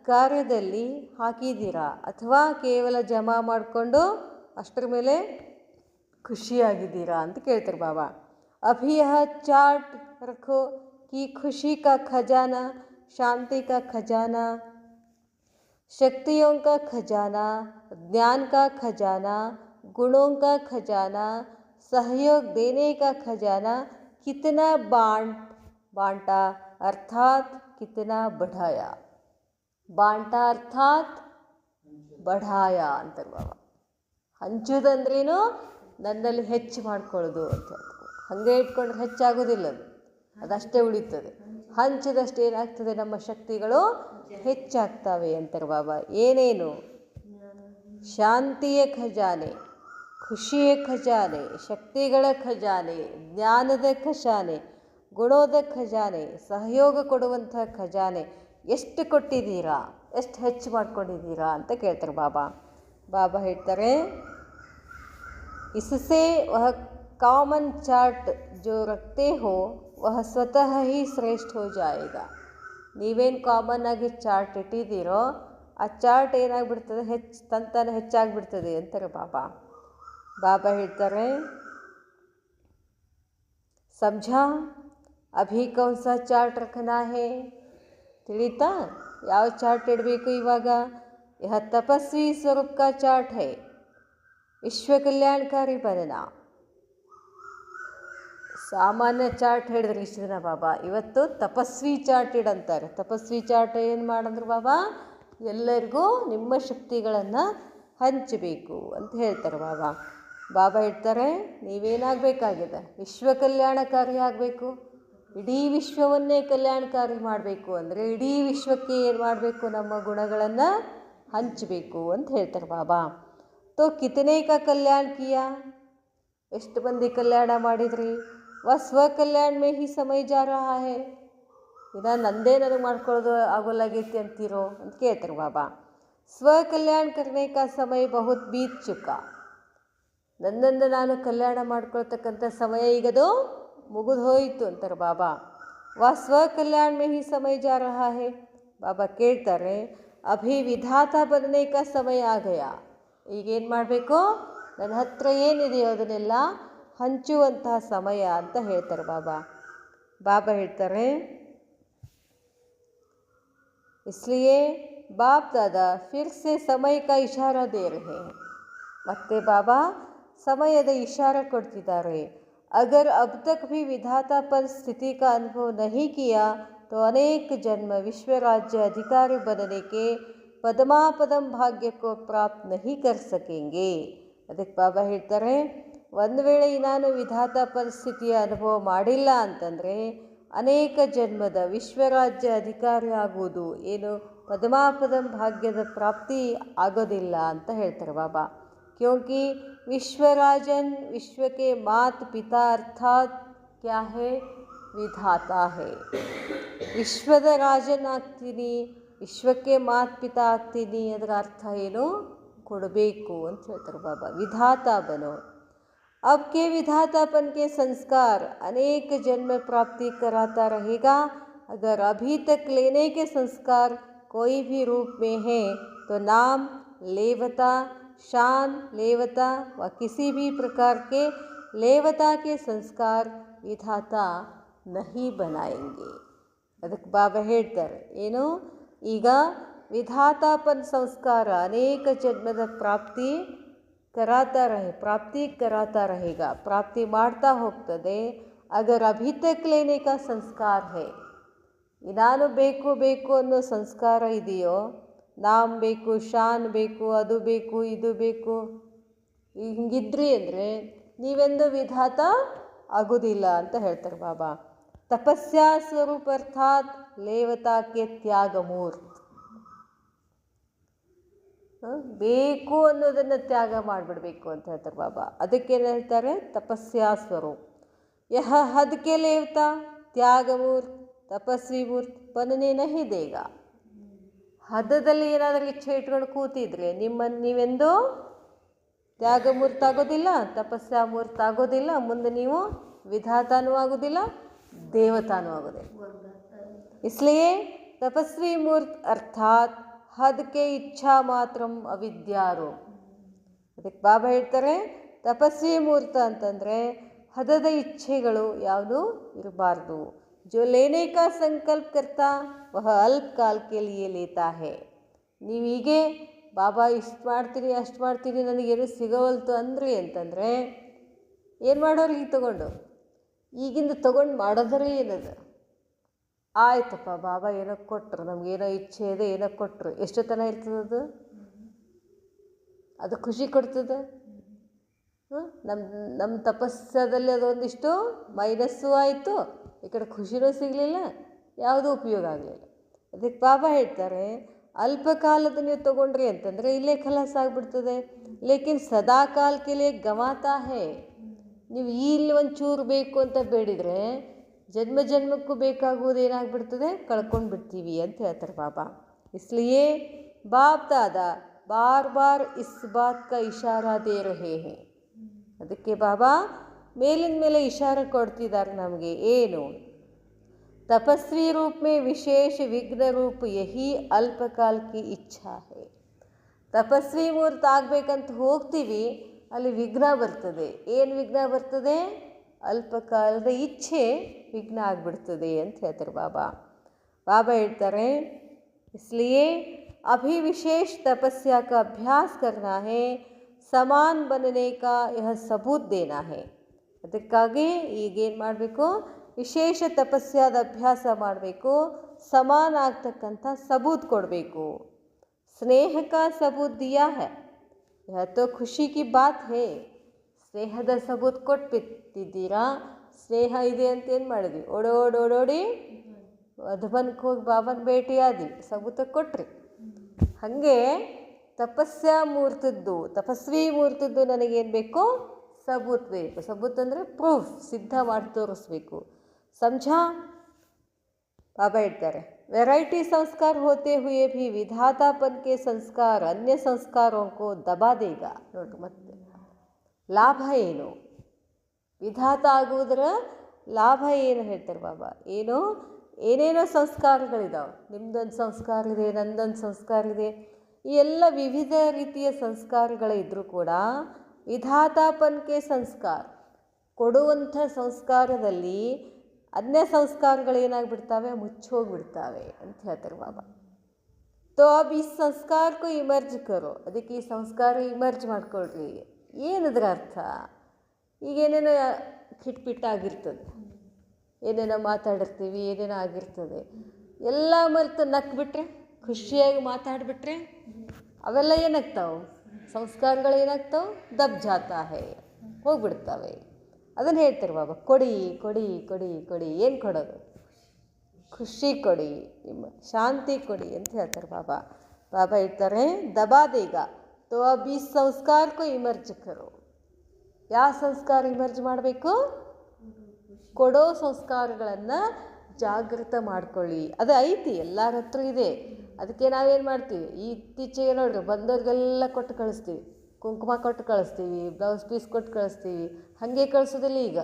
ಕಾರ್ಯದಲ್ಲಿ ಹಾಕಿದ್ದೀರಾ ಅಥವಾ ಕೇವಲ ಜಮಾ ಮಾಡಿಕೊಂಡು ಅಷ್ಟರ ಮೇಲೆ ಖುಷಿಯಾಗಿದ್ದೀರಾ ಅಂತ ಕೇಳ್ತಾರೆ ಬಾಬಾ. ಅಭಿ ಯಹ ಚಾರ್ಟ್ ರಖೋ ಕಿ ಖುಷಿ ಕಾ ಖಜಾನಾ, ಶಾಂತಿ का खजाना, शक्तियों का खजाना, ज्ञान का खजाना, गुणों का खजाना, सहयोग देने का खजाना कितना बांटा अर्थात कितना बढ़ाया. ಬಾಂಟ ಅರ್ಥಾತ್ ಬಢಾಯ ಅಂತಾರೆ ಬಾಬಾ. ಹಂಚೋದಂದ್ರೇನು, ನನ್ನಲ್ಲಿ ಹೆಚ್ಚು ಮಾಡ್ಕೊಳ್ಳೋದು ಅಂತ ಹೇಳ್ತಾರೆ. ಹಾಗೆ ಇಟ್ಕೊಂಡ್ರೆ ಹೆಚ್ಚಾಗೋದಿಲ್ಲ, ಅದಷ್ಟೇ ಉಳಿತದೆ. ಹಂಚಿದಷ್ಟು ಏನಾಗ್ತದೆ, ನಮ್ಮ ಶಕ್ತಿಗಳು ಹೆಚ್ಚಾಗ್ತವೆ ಅಂತಾರೆ ಬಾಬಾ. ಏನೇನು, ಶಾಂತಿಯ ಖಜಾನೆ, ಖುಷಿಯ ಖಜಾನೆ, ಶಕ್ತಿಗಳ ಖಜಾನೆ, ಜ್ಞಾನದ ಖಜಾನೆ, ಗುಣದ ಖಜಾನೆ, ಸಹಯೋಗ ಕೊಡುವಂಥ ಖಜಾನೆ ಎಷ್ಟು ಕೊಟ್ಟಿದ್ದೀರಾ, ಎಷ್ಟು ಹೆಚ್ಚು ಮಾಡ್ಕೊಂಡಿದ್ದೀರಾ ಅಂತ ಕೇಳ್ತಾರೆ ಬಾಬಾ. ಬಾಬಾ ಹೇಳ್ತಾರೆ, इससे वह कॉमन चार्ट जो रखते हो वह स्वतः ही श्रेष्ठ हो जाएगा. ನೀವೇನು ಕಾಮನ್ ಆಗಿ ಚಾರ್ಟ್ ಇಟ್ಟಿದ್ದೀರೋ ಆ ಚಾರ್ಟ್ ಏನಾಗ್ಬಿಡ್ತದೆ, ತಂತಾನೆ ಹೆಚ್ಚಾಗಿಬಿಡ್ತದೆ ಅಂತಾರೆ ಬಾಬಾ. ಬಾಬಾ ಹೇಳ್ತಾರೆ, ಸಮझा ಅಭಿ ಕೌನ್ ಸಾ ಚಾರ್ಟ್ ರಖನಾ ಹೇ. ತಿಳಿತಾ ಯಾವ ಚಾರ್ಟ್ ಇಡಬೇಕು ಇವಾಗ. यह तपस्वी स्वरूप का चार्ट है, विश्व कल्याणकारी बनना। ಸಾಮಾನ್ಯ ಚಾರ್ಟ್ ಹೇಳಿದ್ರು ಇಷ್ಟು ದಿನ ಬಾಬಾ, ಇವತ್ತು ತಪಸ್ವಿ ಚಾರ್ಟ್ ಇಡಂತಾರೆ. ತಪಸ್ವಿ ಚಾರ್ಟ್ ಏನು ಮಾಡಿದ್ರು ಬಾಬಾ, ಎಲ್ಲರಿಗೂ ನಿಮ್ಮ ಶಕ್ತಿಗಳನ್ನು ಹಂಚಬೇಕು ಅಂತ ಹೇಳ್ತಾರೆ ಬಾಬಾ. ಬಾಬಾ ಹೇಳ್ತಾರೆ, ನೀವೇನಾಗಬೇಕಾಗಿದೆ, ವಿಶ್ವ ಕಲ್ಯಾಣಕಾರಿ ಆಗಬೇಕು. ಇಡೀ ವಿಶ್ವವನ್ನೇ ಕಲ್ಯಾಣಕಾರಿ ಮಾಡಬೇಕು ಅಂದರೆ ಇಡೀ ವಿಶ್ವಕ್ಕೆ ಏನು ಮಾಡಬೇಕು, ನಮ್ಮ ಗುಣಗಳನ್ನು ಹಂಚಬೇಕು ಅಂತ ಹೇಳ್ತಾರೆ ಬಾಬಾ. ತೋ ಕಿತನೆ ಕಾ ಕಲ್ಯಾಣ ಕಿಯಾ, ಎಷ್ಟು ಮಂದಿ ಕಲ್ಯಾಣ ಮಾಡಿದ್ರಿ. ಸ್ವ ಕಲ್ಯಾಣ ಮೇ ಹಿ ಸಮಯ ಜಾ ರಹಾ ಹೈ, ಇನ್ನು ನಂದೇ ನನಗೆ ಮಾಡ್ಕೊಳ್ಳೋದು ಆಗೋಲಾಗೈತಿ ಅಂತೀರೋ ಅಂತ ಕೇಳ್ತಾರೆ ಬಾಬಾ. ಸ್ವ ಕಲ್ಯಾಣ ಕರ್ನೆ ಕಾ ಸಮಯ ಬಹುತ್ ಬೀತ್ ಚುಕ್ಕ, ನನ್ನನ್ನು ನಾನು ಕಲ್ಯಾಣ ಮಾಡ್ಕೊಳ್ತಕ್ಕಂಥ ಸಮಯ ಈಗದು ಮುಗಿದು ಹೋಯಿತು ಅಂತಾರೆ ಬಾಬಾ. ಸ್ವ ಕಲ್ಯಾಣ ಮೇ ಹಿ ಸಮಯ ಜಾ ರಹಾ ಹೈ. ಬಾಬಾ ಕೇಳ್ತಾರೆ, ಅಭಿ ವಿಧಾತ ಬದನೆ ಕಾ ಸಮಯ ಆ ಗಯಾ. ಈಗೇನು ಮಾಡಬೇಕು, ನನ್ನ ಹತ್ರ ಏನಿದೆಯೋ ಅದನ್ನೆಲ್ಲ ಹಂಚುವಂತಹ ಸಮಯ ಅಂತ ಹೇಳ್ತಾರೆ ಬಾಬಾ. ಬಾಬಾ ಹೇಳ್ತಾರೆ, इसलिए बाप दादा फिर से समय का इशारा दे रहे हैं. ಮತ್ತೆ ಬಾಬಾ ಸಮಯದ ಇಶಾರ ಕೊಡ್ತಿದ್ದಾರೆ. अगर अब तक भी विधातापन स्थिति का अनुभव नहीं किया तो अनेक जन्म विश्व राज्य अधिकारी बनने के पदमापदम भाग्य को प्राप्त नहीं कर सकेंगे. ಅದಕ್ಕೆ ಬಾಬಾ ಹೇಳ್ತಾರೆ, ಒಂದು ವೇಳೆ ನಾನು ವಿಧಾತ ಪರಿಸ್ಥಿತಿಯ ಅನುಭವ ಮಾಡಿಲ್ಲ ಅಂತಂದರೆ ಅನೇಕ ಜನ್ಮದ ವಿಶ್ವರಾಜ್ಯ ಅಧಿಕಾರಿ ಆಗುವುದು ಏನು ಪದಮಾಪದಂ ಭಾಗ್ಯದ ಪ್ರಾಪ್ತಿ ಆಗೋದಿಲ್ಲ ಅಂತ ಹೇಳ್ತಾರೆ ಬಾಬಾ. क्योंकि विश्वराजन विश्व के मात पिता अर्थात क्या है, विधाता है. ವಿಶ್ವದ ರಾಜನಾಗ್ತೀನಿ, ವಿಶ್ವಕ್ಕೆ ಮಾತ್ ಪಿತಾ ಆಗ್ತೀನಿ, ಅದರ ಅರ್ಥ ಏನು, ಕೊಡಬೇಕು ಅಂತ ಹೇಳ್ತಾರೆ ಬಾಬಾ. ವಿಧಾತ ಬನೋ. अब के विधातापन के संस्कार अनेक जन्म प्राप्ति कराता रहेगा. अगर अभी तक लेने के संस्कार कोई भी रूप में है तो नाम लेवता, शान लेवता व किसी भी प्रकार के लेवता के संस्कार विधाता नहीं बनाएंगे. ಅದಕ್ಕೆ ಬಾಬಾ ಹೇಳ್ತಾರೆ ಏನು, ಈಗ ವಿಧಾತಾಪನ ಸಂಸ್ಕಾರ ಅನೇಕ ಜನ್ಮದ ಪ್ರಾಪ್ತಿ कराता रहेगा, प्राप्ति ಮಾಡ್ತಾ ಹೋಗ್ತದೆ. ಅಗರ್ ಅಭಿ ತಕ್ ಲೇನೆ ಕಾ ಸಂಸ್ಕಾರ ಹೈ, ನಾನು ಬೇಕು ಬೇಕು ಅನ್ನೋ ಸಂಸ್ಕಾರ ಇದೆಯೋ, ನಾಮ್ ಬೇಕು, ಶಾನ್ ಬೇಕು, ಅದು ಬೇಕು, ಇದು ಬೇಕು, ಹಿಂಗಿದ್ರಿ ಅಂದರೆ ನೀವೆಂದು ವಿಧಾತ ಆಗೋದಿಲ್ಲ ಅಂತ ಹೇಳ್ತಾರೆ ಬಾಬಾ. ತಪಸ್ಯಾ ಸ್ವರೂಪ ಅರ್ಥಾತ್ ಲೇವತಾಕ್ಕೆ ತ್ಯಾಗಮೂರ್ತಿ. ಬೇಕು ಅನ್ನೋದನ್ನು ತ್ಯಾಗ ಮಾಡಿಬಿಡ್ಬೇಕು ಅಂತ ಹೇಳ್ತಾರೆ ಬಾಬಾ. ಅದಕ್ಕೇನು ಹೇಳ್ತಾರೆ, ತಪಸ್ಯಾ ಸ್ವರೂಪ. ಯಹ ಹದ್ ಕೆ ಲೇವತಾ ತ್ಯಾಗಮೂರ್ತಿ ತಪಸ್ವಿ ಮೂರ್ತಿ ಪನನೆ ನಹಿ ದೇಗ. ಹದದಲ್ಲಿ ಏನಾದರೂ ಇಚ್ಛೆ ಇಟ್ಕೊಂಡು ಕೂತಿದ್ರೆ ನೀವೆಂದೂ ತ್ಯಾಗಮೂರ್ತಿ ಆಗೋದಿಲ್ಲ, ತಪಸ್ಯಾ ಮೂರ್ತಿ ಆಗೋದಿಲ್ಲ, ಮುಂದೆ ನೀವು ವಿಧಾತಾನೂ ಆಗೋದಿಲ್ಲ, ದೇವತಾನೂ ಆಗೋದಿಲ್ಲ. इसलिए तपस्वी मूर्त अर्थात ಹದ್ ಕೆ ಇಚ್ಛಾ ಮಾತ್ರ ಅವಿದ್ಯಾರು. ಅದಕ್ಕೆ ಬಾಬಾ ಹೇಳ್ತಾರೆ, ತಪಸ್ವಿ ಮೂರ್ತ ಅಂತಂದರೆ ಹದದ ಇಚ್ಛೆಗಳು ಯಾವುದೂ ಇರಬಾರ್ದು. ಜೋ ಲೇನೆ ಕಾ ಸಂಕಲ್ಪ ಕರ್ತಾ ವಹ ಅಲ್ಪ ಕಾಲ ಕೆ ಲಿಯೇ ಲೇತಾ ಹೇ. ನೀವು ಹೀಗೆ ಬಾಬಾ ಇಷ್ಟು ಮಾಡ್ತೀನಿ ಅಷ್ಟು ಮಾಡ್ತೀನಿ ನನಗೇನು ಸಿಗೋವಲ್ತು ಅಂದ್ರಿ ಅಂತಂದರೆ ಏನು ಮಾಡೋರು, ಈಗ ತೊಗೊಂಡು ಈಗಿಂದ ತೊಗೊಂಡು ಮಾಡೋದ್ರೆ ಏನದು. ಆಯ್ತಪ್ಪ ಬಾಬಾ ಏನೋ ಕೊಟ್ಟರು, ನಮಗೇನೋ ಇಚ್ಛೆ ಇದೆ ಏನೋ ಕೊಟ್ಟರು, ಎಷ್ಟು ತನ ಇರ್ತದದು, ಅದು ಖುಷಿ ಕೊಡ್ತದೆ. ನಮ್ಮ ತಪಸ್ಸದಲ್ಲಿ ಅದೊಂದಿಷ್ಟು ಮೈನಸ್ಸು ಆಯಿತು, ಈ ಕಡೆ ಖುಷಿನೂ ಸಿಗಲಿಲ್ಲ, ಯಾವುದೂ ಉಪಯೋಗ ಆಗಲಿಲ್ಲ. ಅದಕ್ಕೆ ಬಾಬಾ ಹೇಳ್ತಾರೆ, ಅಲ್ಪ ಕಾಲದ ನೀವು ತೊಗೊಂಡ್ರಿ ಅಂತಂದರೆ ಇಲ್ಲೇ ಖಲಾಸ ಆಗಿಬಿಡ್ತದೆ. ಲೇಕಿನ್ ಸದಾ ಕಾಲಕ್ಕೆ ಲೇ ಗಮಾತಾ ಹೇ. ನೀವು ಇಲ್ಲಿ ಒಂಚೂರು ಬೇಕು ಅಂತ ಬೇಡಿದರೆ ಜನ್ಮ ಜನ್ಮಕ್ಕೂ ಬೇಕಾಗುವುದು ಏನಾಗ್ಬಿಡ್ತದೆ, ಕಳ್ಕೊಂಡು ಬಿಡ್ತೀವಿ ಅಂತ ಹೇಳ್ತಾರೆ ಬಾಬಾ. इसलिए बाप दादा बार बार इस बात का इशारा दे रहे हैं. ಅದಕ್ಕೆ ಬಾಬಾ ಮೇಲಿನ ಮೇಲೆ ಇಶಾರ ಕೊಡ್ತಿದ್ದಾರೆ ನಮಗೆ. ಏನು, ತಪಸ್ವಿ ರೂಪ ಮೇ ವಿಶೇಷ ವಿಘ್ನ ರೂಪ ಯಹಿ ಅಲ್ಪಕಾಲ ಕಿ ಇಚ್ಛಾ ಹೈ. ತಪಸ್ವಿ ಮೂರ್ತ ಆಗಬೇಕಂತ ಹೋಗ್ತೀವಿ, ಅಲ್ಲಿ ವಿಘ್ನ ಬರ್ತದೆ. ಏನು ವಿಘ್ನ ಬರ್ತದೆ, ಅಲ್ಪಕಾಲದ ಇಚ್ಛೆ ವಿಘ್ನ ಆಗಿಬಿಡ್ತದೆ ಅಂತ ಹೇಳ್ತಾರೆ ಬಾಬಾ. ಬಾಬಾ ಹೇಳ್ತಾರೆ, इसलिए अभी विशेष तपस्या का अभ्यास करना है, समान बनने का यह सबूत देना है. ಅದಕ್ಕಾಗಿ ಈಗೇನು ಮಾಡಬೇಕು, ವಿಶೇಷ ತಪಸ್ಯಾದ ಅಭ್ಯಾಸ ಮಾಡಬೇಕು, ಸಮಾನ ಆಗ್ತಕ್ಕಂಥ सबूत ಕೊಡಬೇಕು. स्नेह का सबूत दिया है, यह तो खुशी की बात है. ಸ್ನೇಹದ सबूत ಕೊಟ್ಬಿಟ್ಟಿದ್ದೀರಾ. ಸ್ನೇಹ ಇದೆ ಅಂತ ಏನು ಮಾಡಿದ್ವಿ, ಓಡೋಡಿ ಮಧುಬನ್ಗೆ ಹೋಗಿ ಬಾಬನ ಭೇಟಿಯಾದ್ವಿ, सबूत ಕೊಟ್ರಿ. ಹಾಗೆ ತಪಸ್ವಿ ಮೂರ್ತದ್ದು ನನಗೇನು ಬೇಕು, सबूत ಬೇಕು. सबूत ಅಂದರೆ ಪ್ರೂಫ್, ಸಿದ್ಧ ಮಾಡಿ ತೋರಿಸ್ಬೇಕು. समझा. बाबा ಹೇಳ್ತಾರೆ, वैरायटी संस्कार होते हुए भी विधातापन के संस्कार अन्य संस्कारों को दबा देगा. ನೋಡ್ರಿ, ಮತ್ತೆ ಲಾಭ ಏನು, ವಿಧಾತ ಆಗುವುದರ ಲಾಭ ಏನು ಹೇಳ್ತಾರೆ ಬಾಬಾ. ಏನೇನೋ ಸಂಸ್ಕಾರಗಳಿದಾವೆ. ನಿಮ್ದೊಂದು ಸಂಸ್ಕಾರ ಇದೆ, ನಂದೊಂದು ಸಂಸ್ಕಾರ ಇದೆ. ಈ ಎಲ್ಲ ವಿವಿಧ ರೀತಿಯ ಸಂಸ್ಕಾರಗಳಿದ್ದರೂ ಕೂಡ ವಿಧಾತಾಪನ್ಕೆ ಸಂಸ್ಕಾರ ಕೊಡುವಂಥ ಸಂಸ್ಕಾರದಲ್ಲಿ ಅನ್ಯ ಸಂಸ್ಕಾರಗಳೇನಾಗ್ಬಿಡ್ತಾವೆ, ಮುಚ್ಚೋಗ್ಬಿಡ್ತಾವೆ ಅಂತ ಹೇಳ್ತಾರೆ ಬಾಬಾ. ತೋ ಅಬ್ ಈ ಸಂಸ್ಕಾರಕ್ಕೂ ಇಮರ್ಜ್ ಕರೋ, ಅದಕ್ಕೆ ಈ ಸಂಸ್ಕಾರ ಇಮರ್ಜ್ ಮಾಡ್ಕೊಳ್ರಿ. ಏನದ್ರ ಅರ್ಥ, ಈಗೇನೇನೋ ಕಿಟ್ಪಿಟ್ಟಾಗಿರ್ತದೆ, ಏನೇನೋ ಮಾತಾಡಿರ್ತೀವಿ, ಏನೇನೋ ಆಗಿರ್ತದೆ, ಎಲ್ಲ ಮರೆತು ನಕ್ಬಿಟ್ರೆ, ಖುಷಿಯಾಗಿ ಮಾತಾಡಿಬಿಟ್ರೆ ಅವೆಲ್ಲ ಏನಾಗ್ತಾವೆ, ಸಂಸ್ಕಾರಗಳು ಏನಾಗ್ತಾವೆ, ದಬ್ ಜಾತಾ ಹೇ, ಹೋಗ್ಬಿಡ್ತಾವೆ. ಅದನ್ನು ಹೇಳ್ತಾರೆ ಬಾಬಾ, ಕೊಡಿ ಕೊಡಿ ಕೊಡಿ ಕೊಡಿ. ಏನು ಕೊಡೋದು, ಖುಷಿ ಕೊಡಿ, ನಿಮ್ಮ ಶಾಂತಿ ಕೊಡಿ ಅಂತ ಹೇಳ್ತಾರೆ ಬಾಬಾ. ಬಾಬಾ ಹೇಳ್ತಾರೆ, ದಬಾದೇಗ ತೋ ಅಬ್ ಈ ಸಂಸ್ಕಾರಕ್ಕೂ ಇಮರ್ಜ್ ಕರೋ. ಯಾವ ಸಂಸ್ಕಾರ ಇಮರ್ಜ್ ಮಾಡಬೇಕು, ಕೊಡೋ ಸಂಸ್ಕಾರಗಳನ್ನು ಜಾಗೃತ ಮಾಡ್ಕೊಳ್ಳಿ. ಅದು ಐತಿ, ಎಲ್ಲರ ಹತ್ರ ಇದೆ. ಅದಕ್ಕೆ ನಾವೇನು ಮಾಡ್ತೀವಿ, ಇತ್ತೀಚೆಗೆ ನೋಡ್ರಿ, ಬಂದವ್ರಿಗೆಲ್ಲ ಕೊಟ್ಟು ಕಳಿಸ್ತೀವಿ, ಕುಂಕುಮ ಕೊಟ್ಟು ಕಳಿಸ್ತೀವಿ, ಬ್ಲೌಸ್ ಪೀಸ್ ಕೊಟ್ಟು ಕಳಿಸ್ತೀವಿ. ಹಾಗೆ ಕಳಿಸೋದಿಲ್ಲ ಈಗ,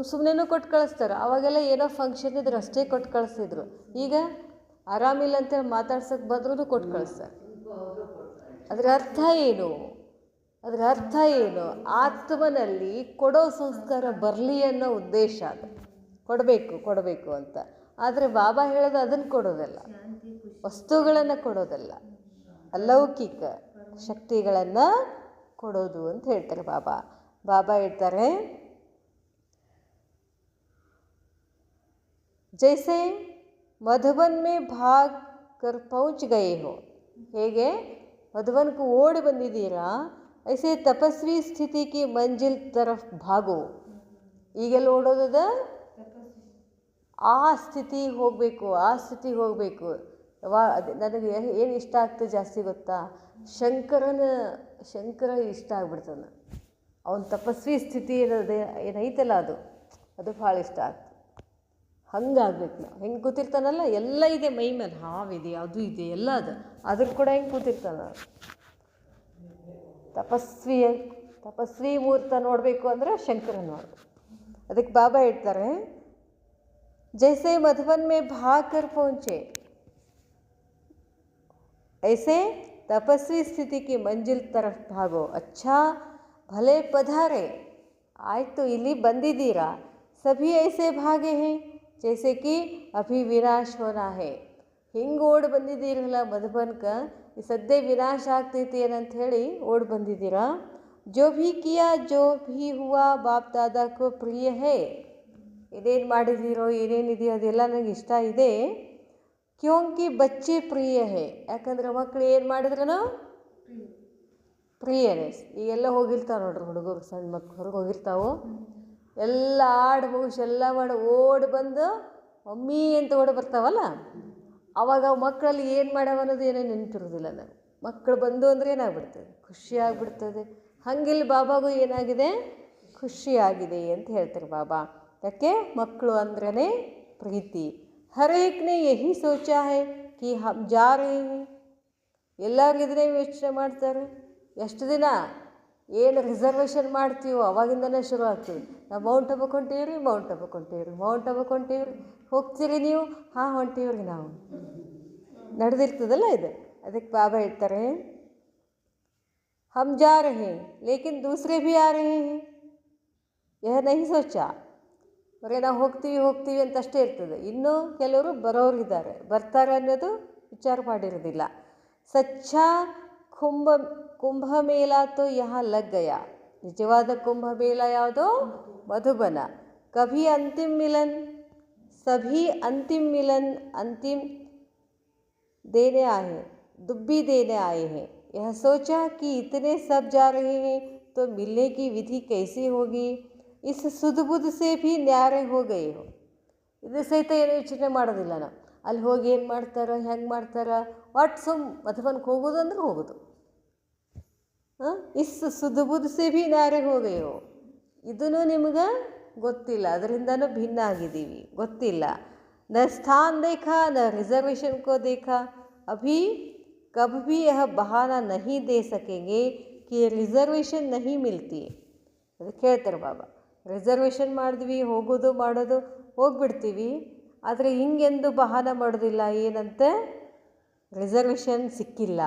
ಸುಮ್ಮನೆನೂ ಕೊಟ್ಟು ಕಳಿಸ್ತಾರೆ. ಅವಾಗೆಲ್ಲ ಏನೋ ಫಂಕ್ಷನ್ ಇದ್ರೆ ಅಷ್ಟೇ ಕೊಟ್ಟು ಕಳಿಸ್ತಿದ್ರು. ಈಗ ಆರಾಮಿಲ್ಲ ಅಂತೇಳಿ ಮಾತಾಡ್ಸೋಕ್ಕೆ ಬಂದ್ರೂ ಕೊಟ್ಟು ಕಳಿಸ್ತಾರೆ. ಅದರ ಅರ್ಥ ಏನು, ಆತ್ಮನಲ್ಲಿ ಕೊಡೋ ಸಂಸ್ಕಾರ ಬರಲಿ ಅನ್ನೋ ಉದ್ದೇಶ. ಅದು ಕೊಡಬೇಕು ಅಂತ. ಆದರೆ ಬಾಬಾ ಹೇಳೋದು ಅದನ್ನು ಕೊಡೋದಲ್ಲ, ವಸ್ತುಗಳನ್ನು ಕೊಡೋದಲ್ಲ, ಅಲೌಕಿಕ ಶಕ್ತಿಗಳನ್ನು ಕೊಡೋದು ಅಂತ ಹೇಳ್ತಾರೆ ಬಾಬಾ. ಬಾಬಾ ಹೇಳ್ತಾರೆ, ಜೈಸೆ ಮಧುಬನ್ ಮೇ ಭಾಗ್ ಕರ್ ಪಹುಂಚ್ ಗಯೇ ಹೋ, ಹೇಗೆ ಮಧುಬನ್ಗೆ ಓಡಿ ಬಂದಿದ್ದೀರಾ, ಐಸೆ ತಪಸ್ವಿ ಸ್ಥಿತಿ ಕಿ ಮಂಜಿಲ್ ತರಫ್ ಭಾಗೋ. ಈಗೆಲ್ಲ ಓಡೋದದ, ಆ ಸ್ಥಿತಿಗೆ ಹೋಗಬೇಕು. ನನಗೆ ಏನು ಇಷ್ಟ ಆಗ್ತದೆ ಜಾಸ್ತಿ ಗೊತ್ತಾ, ಶಂಕರ ಇಷ್ಟ ಆಗ್ಬಿಡ್ತಾನೆ. ಅವನ ತಪಸ್ವಿ ಸ್ಥಿತಿ ಏನೈತಲ್ಲ, ಅದು ಭಾಳ ಇಷ್ಟ ಆಗ್ತದೆ. ಹಂಗಾಗ್ಬೇಕು ನಾವು. ಹೆಂಗೆ ಕೂತಿರ್ತಾನಲ್ಲ, ಎಲ್ಲ ಇದೆ ಮೈ ಮೇಲೆ, ಹಾವಿದೆ, ಅದು ಇದೆ, ಎಲ್ಲ ಅದ್ರ ಕೂಡ ಹೆಂಗೆ ಕೂತಿರ್ತಾನ. ತಪಸ್ವಿ ಮೂರ್ತ ನೋಡಬೇಕು ಅಂದರೆ ಶಂಕರ ನೋಡಬೇಕು. ಅದಕ್ಕೆ ಬಾಬಾ ಹೇಳ್ತಾರೆ, जैसे मधुबन में भाग कर पहुँचे, ऐसे तपस्वी स्थिति की मंजिल तरफ भागो. अच्छा भले पधारे, ಆಯಿತು ಇಲ್ಲಿ ಬಂದಿದ್ದೀರಾ. सभी ऐसे भागे हैं जैसे कि अभी विनाश होना है. ಹಿಂಗೆ ಓಡಿ ಬಂದಿದ್ದೀರಲ್ಲ ಮಧುಬನ್ಗೆ, ಈ ಸದ್ಯ ವಿನಾಶ ಆಗ್ತೈತಿ ಏನಂತ ಹೇಳಿ ಓಡಿ ಬಂದಿದ್ದೀರಾ. जो भी किया जो भी हुआ बाप दादा को प्रिय है. ಇದೇನು ಮಾಡಿದ್ದೀರೋ, ಏನೇನಿದೆಯೋ ಅದೆಲ್ಲ ನನಗೆ ಇಷ್ಟ ಇದೆ. ಕ್ಯೋಂಕಿ ಬಚ್ಚೆ ಪ್ರಿಯ ಹೇ, ಯಾಕಂದ್ರೆ ಮಕ್ಕಳು ಏನು ಮಾಡಿದ್ರೂ ಪ್ರಿಯನೇ. ಈಗೆಲ್ಲ ಹೋಗಿರ್ತಾವೆ ನೋಡ್ರಿ ಹುಡುಗರು, ಸಣ್ಣ ಮಕ್ಕಳು ಹೊರಗೆ ಹೋಗಿರ್ತಾವೆ, ಎಲ್ಲ ಆಡಿ ಮುಗಿಸಿ ಎಲ್ಲ ಮಾಡಿ ಓಡಿ ಬಂದು ಮಮ್ಮಿ ಅಂತ ಓಡಿ ಬರ್ತಾವಲ್ಲ, ಆವಾಗ ಮಕ್ಕಳಲ್ಲಿ ಏನು ಮಾಡ್ಯಾವ ಅನ್ನೋದು ಏನೇ ನೆನಪಿರೋದಿಲ್ಲ. ನಾವು ಮಕ್ಕಳು ಬಂದು ಅಂದರೆ ಏನಾಗ್ಬಿಡ್ತದೆ, ಖುಷಿಯಾಗ್ಬಿಡ್ತದೆ. ಹಂಗಿಲ್ಲಿ ಬಾಬಾಗೂ ಏನಾಗಿದೆ, ಖುಷಿಯಾಗಿದೆ ಅಂತ ಹೇಳ್ತಾರೆ ಬಾಬಾ. ಯಾಕೆ, ಮಕ್ಕಳು ಅಂದ್ರೇ ಪ್ರೀತಿ. ಹರ್ ಏಕ್ನೆ ಯಹಿ ಸೋಚಾ ಹೈ ಕಿ ಹಮ್ ಜಾ ರಹೇ ಹೈ. ಎಲ್ಲರೂ ಇದನ್ನೇ ಯೋಚನೆ ಮಾಡ್ತಾರೆ. ಎಷ್ಟು ದಿನ ಏನು ರಿಸರ್ವೇಷನ್ ಮಾಡ್ತೀವೋ ಅವಾಗಿಂದನೇ ಶುರು ಆಗ್ತೀವಿ. ನಾವು ಮೌಂಟ್ ಹಬ್ಬಕ್ಕೆ ಹೊಂಟೀವ್ರಿ, ಹೋಗ್ತೀರಿ ನೀವು? ಹಾಂ ಹೊಂಟೀವ್ರಿ ನಾವು. ನಡೆದಿರ್ತದಲ್ಲ ಇದು. ಅದಕ್ಕೆ ಬಾಬಾ ಹೇಳ್ತಾರೆ, ಹಮ್ ಜಾ ರಹೇ ಲೇಕಿನ್ ದೂಸರೆ ಭೀ ಆ ರಹೇ ಹೈ, ಯಹ ನಹಿ ಸೋಚಾ. ಬರೀ ನಾವು ಹೋಗ್ತೀವಿ ಅಂತ ಅಷ್ಟೇ ಇರ್ತದೆ. ಇನ್ನೂ ಕೆಲವರು ಬರ್ತಾರೆ ಅನ್ನೋದು ವಿಚಾರ ಮಾಡಿರೋದಿಲ್ಲ. ಸಚ್ಚ ಕುಂಭಮೇಳ ತೋ ಯಹಾ ಲಗ್ ಗಯಾ. ನಿಜವಾದ ಕುಂಭಮೇಳ ಯಾವುದೋ? ಮಧುಬನ. ಕಭಿ ಅಂತಿಮ್ ಮಿಲನ್, ಸಭಿ ಅಂತಿಮ್ ಮಿಲನ್ अंतिम देने आए हैं, दुब्बी देने आए हैं. यह सोचा कि इतने सब जा रहे हैं तो मिलने की विधि कैसी होगी. इस सुध-बुध से भी न्यारे हो गए हो. ಇದು ಸಹಿತ ಏನು ಯೋಚನೆ ಮಾಡೋದಿಲ್ಲ ನಾವು. ಅಲ್ಲಿ ಹೋಗಿ ಏನು ಮಾಡ್ತಾರೆ, ಹೆಂಗೆ ಮಾಡ್ತಾರೆ, ಒಟ್ಟು ಮಧುಬನಕ್ಕೆ ಹೋಗೋದು ಅಂದ್ರೆ ಹೋಗೋದು. ಇಸ್ ಸುಧಬುದ್ ಸೇ ಭೀ ನ್ಯಾರೆ ಹೋಗೇಯೋ. ಇದೂ ನಿಮ್ಗೆ ಗೊತ್ತಿಲ್ಲ, ಅದರಿಂದನೂ ಭಿನ್ನ ಆಗಿದ್ದೀವಿ, ಗೊತ್ತಿಲ್ಲ. ನ ಸ್ಥಾನ್ देखा न रिजर्वेशन को देखा. अभी कब भी यह बहाना नहीं दे सकेंगे कि रिजर्वेशन नहीं मिलती. ಅದಕ್ಕೆ ಹೇಳ್ತಾರೆ ಬಾಬಾ, ರಿಸರ್ವೇಷನ್ ಮಾಡಿದ್ವಿ, ಹೋಗೋದು ಮಾಡೋದು ಹೋಗ್ಬಿಡ್ತೀವಿ, ಆದರೆ ಹಿಂಗೆಂದು ಬಹಾನ ಮಾಡೋದಿಲ್ಲ. ಏನಂತೆ? ರಿಸರ್ವೇಷನ್ ಸಿಕ್ಕಿಲ್ಲ.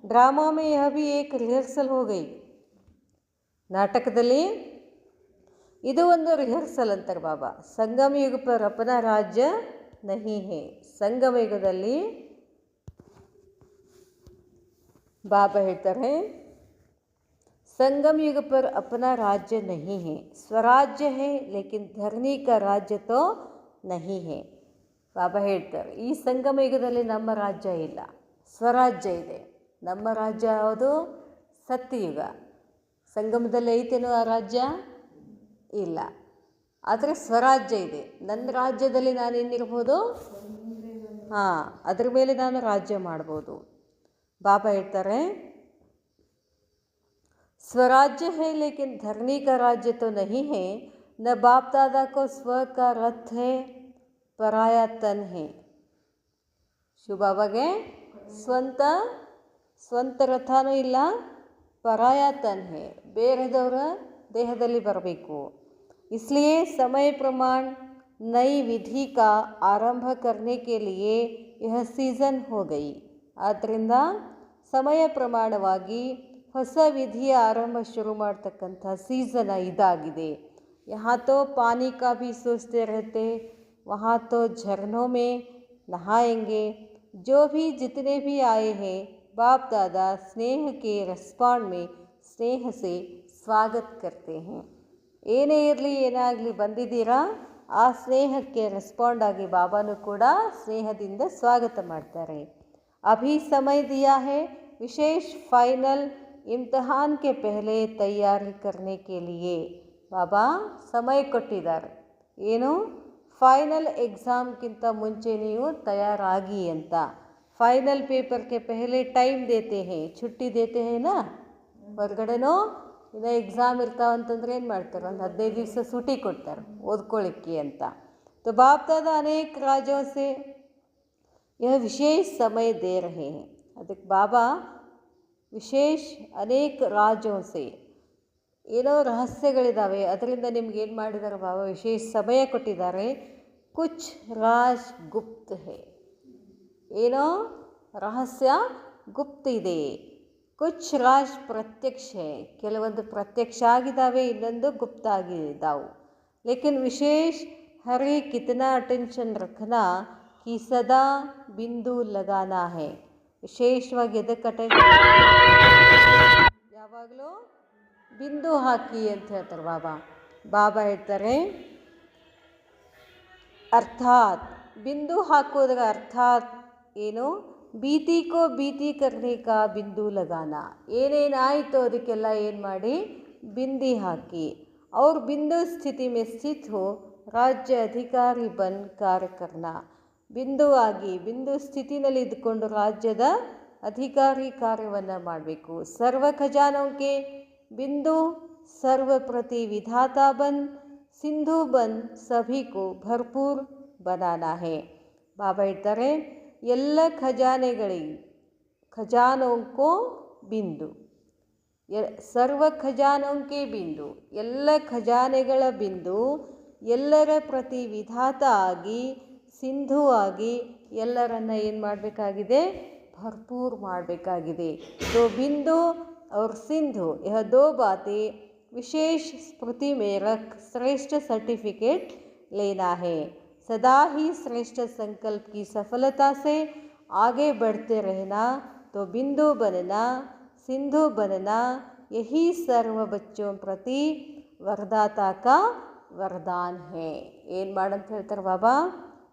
ಡ್ರಾಮಾ ಮೇ ಯಹ ಭೀ ಏಕ್ ರಿಹರ್ಸಲ್ ಹೋ ಗೈ. ನಾಟಕದಲ್ಲಿ ಇದು ಒಂದು ರಿಹರ್ಸಲ್ ಅಂತಾರೆ ಬಾಬಾ. ಸಂಗಮ ಯುಗ ಪರ್ ಅಪನಾ ರಾಜ್ಯ ನಹಿ ಹೇ. ಸಂಗಮ ಯುಗದಲ್ಲಿ ಬಾಬಾ ಹೇಳ್ತಾರೆ, संगम युग पर अपना राज्य नहीं है, स्वराज्य है लेकिन धरनी का राज्य तो नहीं है. ಬಾಬಾ ಹೇಳ್ತಾರೆ, ಈ ಸಂಗಮ ಯುಗದಲ್ಲಿ ನಮ್ಮ ರಾಜ್ಯ ಇಲ್ಲ, ಸ್ವರಾಜ್ಯ ಇದೆ. ನಮ್ಮ ರಾಜ್ಯ ಯಾವುದು? ಸತ್ಯಯುಗ. ಸಂಗಮದಲ್ಲಿ ಐತೇನೋ ಆ ರಾಜ್ಯ? ಇಲ್ಲ. ಆದರೆ ಸ್ವರಾಜ್ಯ ಇದೆ. ನನ್ನ ರಾಜ್ಯದಲ್ಲಿ ನಾನೇನಿರ್ಬೋದು? ಅದ್ರ ಮೇಲೆ ನಾನು ರಾಜ್ಯ ಮಾಡ್ಬೋದು. ಬಾಬಾ ಹೇಳ್ತಾರೆ, स्वराज्य है लेकिन धरनी का राज्य तो नहीं है. न बाप दादा को स्व का रथ है, पराया तन है. ಶಿವಬಾಬಾಗೆ ಸ್ವಂತ ರಥನೂ ಇಲ್ಲ, ಪರಾಯ ತನ್ ಹೇ, ಬೇರೆದವರ ದೇಹದಲ್ಲಿ ಬರಬೇಕು. इसलिए समय प्रमाण नई विधि का आरंभ करने के लिए यह सीज़न हो गई. ಆದ್ದರಿಂದ ಸಮಯ ಪ್ರಮಾಣವಾಗಿ ಹೊಸ ವಿಧಿಯ ಆರಂಭ ಶುರು ಮಾಡ್ತಕ್ಕಂಥ ಸೀಸನ್ ಇದಾಗಿದೆ. यहाँ तो पानी का भी सोचते रहते, वहाँ तो झरनों में नहाएंगे. जो भी जितने भी आए हैं, बाप दादा स्नेह के रेस्पॉन्ड में स्नेह से स्वागत करते हैं. ಏನೇ ಇರಲಿ ಏನಾಗಲಿ ಬಂದಿದ್ದೀರಾ, ಆ ಸ್ನೇಹಕ್ಕೆ ರೆಸ್ಪಾಂಡ್ ಆಗಿ ಬಾಬಾನು ಕೂಡ ಸ್ನೇಹದಿಂದ ಸ್ವಾಗತ ಮಾಡ್ತಾರೆ. ಅಭಿ ಸಮಯ ದಿಯಾ ಹೈ ವಿಶೇಷ ಫೈನಲ್ इम्तिहान के पहले तैयारी करने के लिए. ಬಾಬಾ ಸಮಯ ಕೊಟ್ಟಿದ್ದಾರೆ. ಏನು? ಫೈನಲ್ ಎಕ್ಸಾಮ್ಗಿಂತ ಮುಂಚೆ ನೀವು ತಯಾರಾಗಿ ಅಂತ. ಫೈನಲ್ ಪೇಪರ್ಗೆ ಪೆಹಲೆ ಟೈಮ್ ದೇತೆ ಹೇ, छुट्टी ದೇತೆ ಹೇ ನಾ. ಹೊರಗಡೆನೋ ಇನ್ನು ಎಕ್ಸಾಮ್ ಇರ್ತಾವಂತಂದ್ರೆ ಏನು ಮಾಡ್ತಾರೆ, ಒಂದು 15 ದಿವಸ ಸೂಟಿ ಕೊಡ್ತಾರೆ ಓದ್ಕೊಳ್ಳಿಕ್ಕೆ ಅಂತ. तो बाप दादा अनेक राज्यों से यह विशेष समय दे रहे हैं. ಅದಕ್ಕೆ ಬಾಬಾ ವಿಶೇಷ ಅನೇಕ ರಾಜ್ಯೋಸೆ ಏನೋ ರಹಸ್ಯಗಳಿದ್ದಾವೆ, ಅದರಿಂದ ನಿಮ್ಗೆ ಏನು ಮಾಡಿದ್ದಾರೆ ಬಾಬಾ? ವಿಶೇಷ ಸಮಯ ಕೊಟ್ಟಿದ್ದಾರೆ. ಕುಚ್ ರಾಜ್ ಗುಪ್ತ ಹೇ. ಏನೋ ರಹಸ್ಯ ಗುಪ್ತ ಇದೆ. ಕುಚ್ ರಾಜ್ ಪ್ರತ್ಯಕ್ಷ ಹೇ. ಕೆಲವೊಂದು ಪ್ರತ್ಯಕ್ಷ ಆಗಿದ್ದಾವೆ, ಇನ್ನೊಂದು ಗುಪ್ತ ಆಗಿದ್ದಾವೆ. ಲೇಕಿನ್ ವಿಶೇಷ ಹರಿ ಕಿತನಾ ಅಟೆನ್ಷನ್ ರಖನಾ ಕಿ ಸದಾ ಬಿಂದು ಲಗಾನಾ ಹೇ. ವಿಶೇಷವಾಗಿ ಎದಕ್ಕೆ ಯಾವಾಗಲೂ ಬಿಂದು ಹಾಕಿ ಅಂತ ಹೇಳ್ತಾರೆ ಬಾಬಾ. ಬಾಬಾ ಹೇಳ್ತಾರೆ, ಅರ್ಥಾತ್ ಬಿಂದು ಹಾಕೋದ್ರ ಅರ್ಥಾತ್ ಏನು? ಬೀತಿ ಕೋ ಬೀತಿ ಕರ್ನೆ ಕಾ ಬಿಂದು ಲಗಾನ. ಏನೇನಾಯಿತು ಅದಕ್ಕೆಲ್ಲ ಏನು ಮಾಡಿ? ಬಿಂದಿ ಹಾಕಿ. ಅವ್ರ ಬಿಂದು ಸ್ಥಿತಿ ಮೇ ಸ್ಥಿತ್ ಹೋ ರಾಜ್ಯ ಅಧಿಕಾರಿ ಬನ್ ಕಾರ್ಯ ಕರ್ನ. ಬಿಂದು ಆಗಿ ಬಿಂದು ಸ್ಥಿತಿನಲ್ಲಿ ಇದ್ದುಕೊಂಡು ರಾಜ್ಯದ ಅಧಿಕಾರಿ ಕಾರ್ಯವನ್ನು ಮಾಡಬೇಕು. ಸರ್ವ ಖಜಾನೋಂಕೆ ಬಿಂದು ಸರ್ವ ಪ್ರತಿ ವಿಧಾತಾ ಬನ್ ಸಿಂಧು ಬನ್ ಸಭಿಕೋ ಭರ್ಪೂರ್ ಬನಾನಾ ಹೇ. ಬಾಬಾ ಹೇಳ್ತಾರೆ, ಎಲ್ಲ ಖಜಾನೋಂಕೋ ಬಿಂದು, ಸರ್ವ ಖಜಾನೋಂಕೆ ಬಿಂದು, ಎಲ್ಲ ಖಜಾನೆಗಳ ಬಿಂದು, ಎಲ್ಲರ ಪ್ರತಿ ವಿಧಾತ ಆಗಿ ಸಿಂಧು ಆಗಿ ಎಲ್ಲರನ್ನ ಏನು ಮಾಡಬೇಕಾಗಿದೆ? ಭರ್ಪೂರ್ ಮಾಡಬೇಕಾಗಿದೆ. तो बिंदु और सिंधु यह दो बातें विशेष स्मृति में रख श्रेष्ठ सर्टिफिकेट लेना है. सदा ही श्रेष्ठ संकल्प की सफलता से आगे बढ़ते रहना तो बिंदु बनना सिंधु बनना यही सर्व बच्चों प्रति वरदाता का ವರದಾನ್ ಹೇ. ಏನು ಮಾಡಂತ ಹೇಳ್ತಾರೆ ಬಾಬಾ?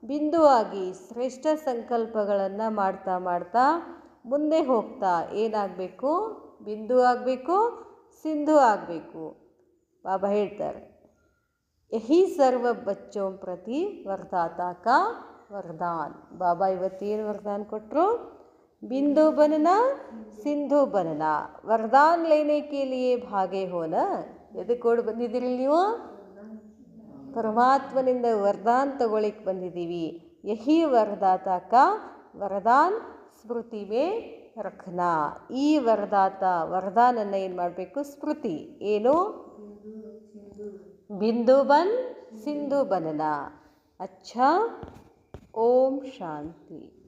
ಬಿಂದು ಆಗಿ ಶ್ರೇಷ್ಠ ಸಂಕಲ್ಪಗಳನ್ನು ಮಾಡ್ತಾ ಮಾಡ್ತಾ ಮುಂದೆ ಹೋಗ್ತಾ ಏನಾಗಬೇಕು? ಬಿಂದು ಆಗಬೇಕು, ಸಿಂಧು ಆಗಬೇಕು. ಬಾಬಾ ಹೇಳ್ತಾರೆ ಯಹಿ ಸರ್ವ ಬಚ್ಚೋಂ ಪ್ರತಿ ವರದಾತಾ ಕಾ ವರದಾನ್. ಬಾಬಾ ಇವತ್ತೇನು ವರದಾನ್ ಕೊಟ್ಟರು? बिंदु बनना सिंधु बनना. वरदान लेने के लिए भागे हो ना. ಎದಕ್ಕೆ ಓಡಿ ಬಂದಿದ್ದೀರಿ ನೀವು? ಪರಮಾತ್ಮನಿಂದ ವರದಾನ್ ತಗೊಳ್ಳಿಕ್ಕೆ ಬಂದಿದ್ದೀವಿ. ಯಹಿ ವರದಾತ ಕಾ ವರದಾನ್ ಸ್ಮೃತಿ ಮೇ ರಖನಾ. ಈ ವರದಾನನ್ನು ಏನು ಮಾಡಬೇಕು? ಸ್ಮೃತಿ. ಏನು? ಬಿಂದು ಬನ್ ಸಿಂಧು ಬನನ. ಅಚ್ಚಾ. ಓಂ ಶಾಂತಿ.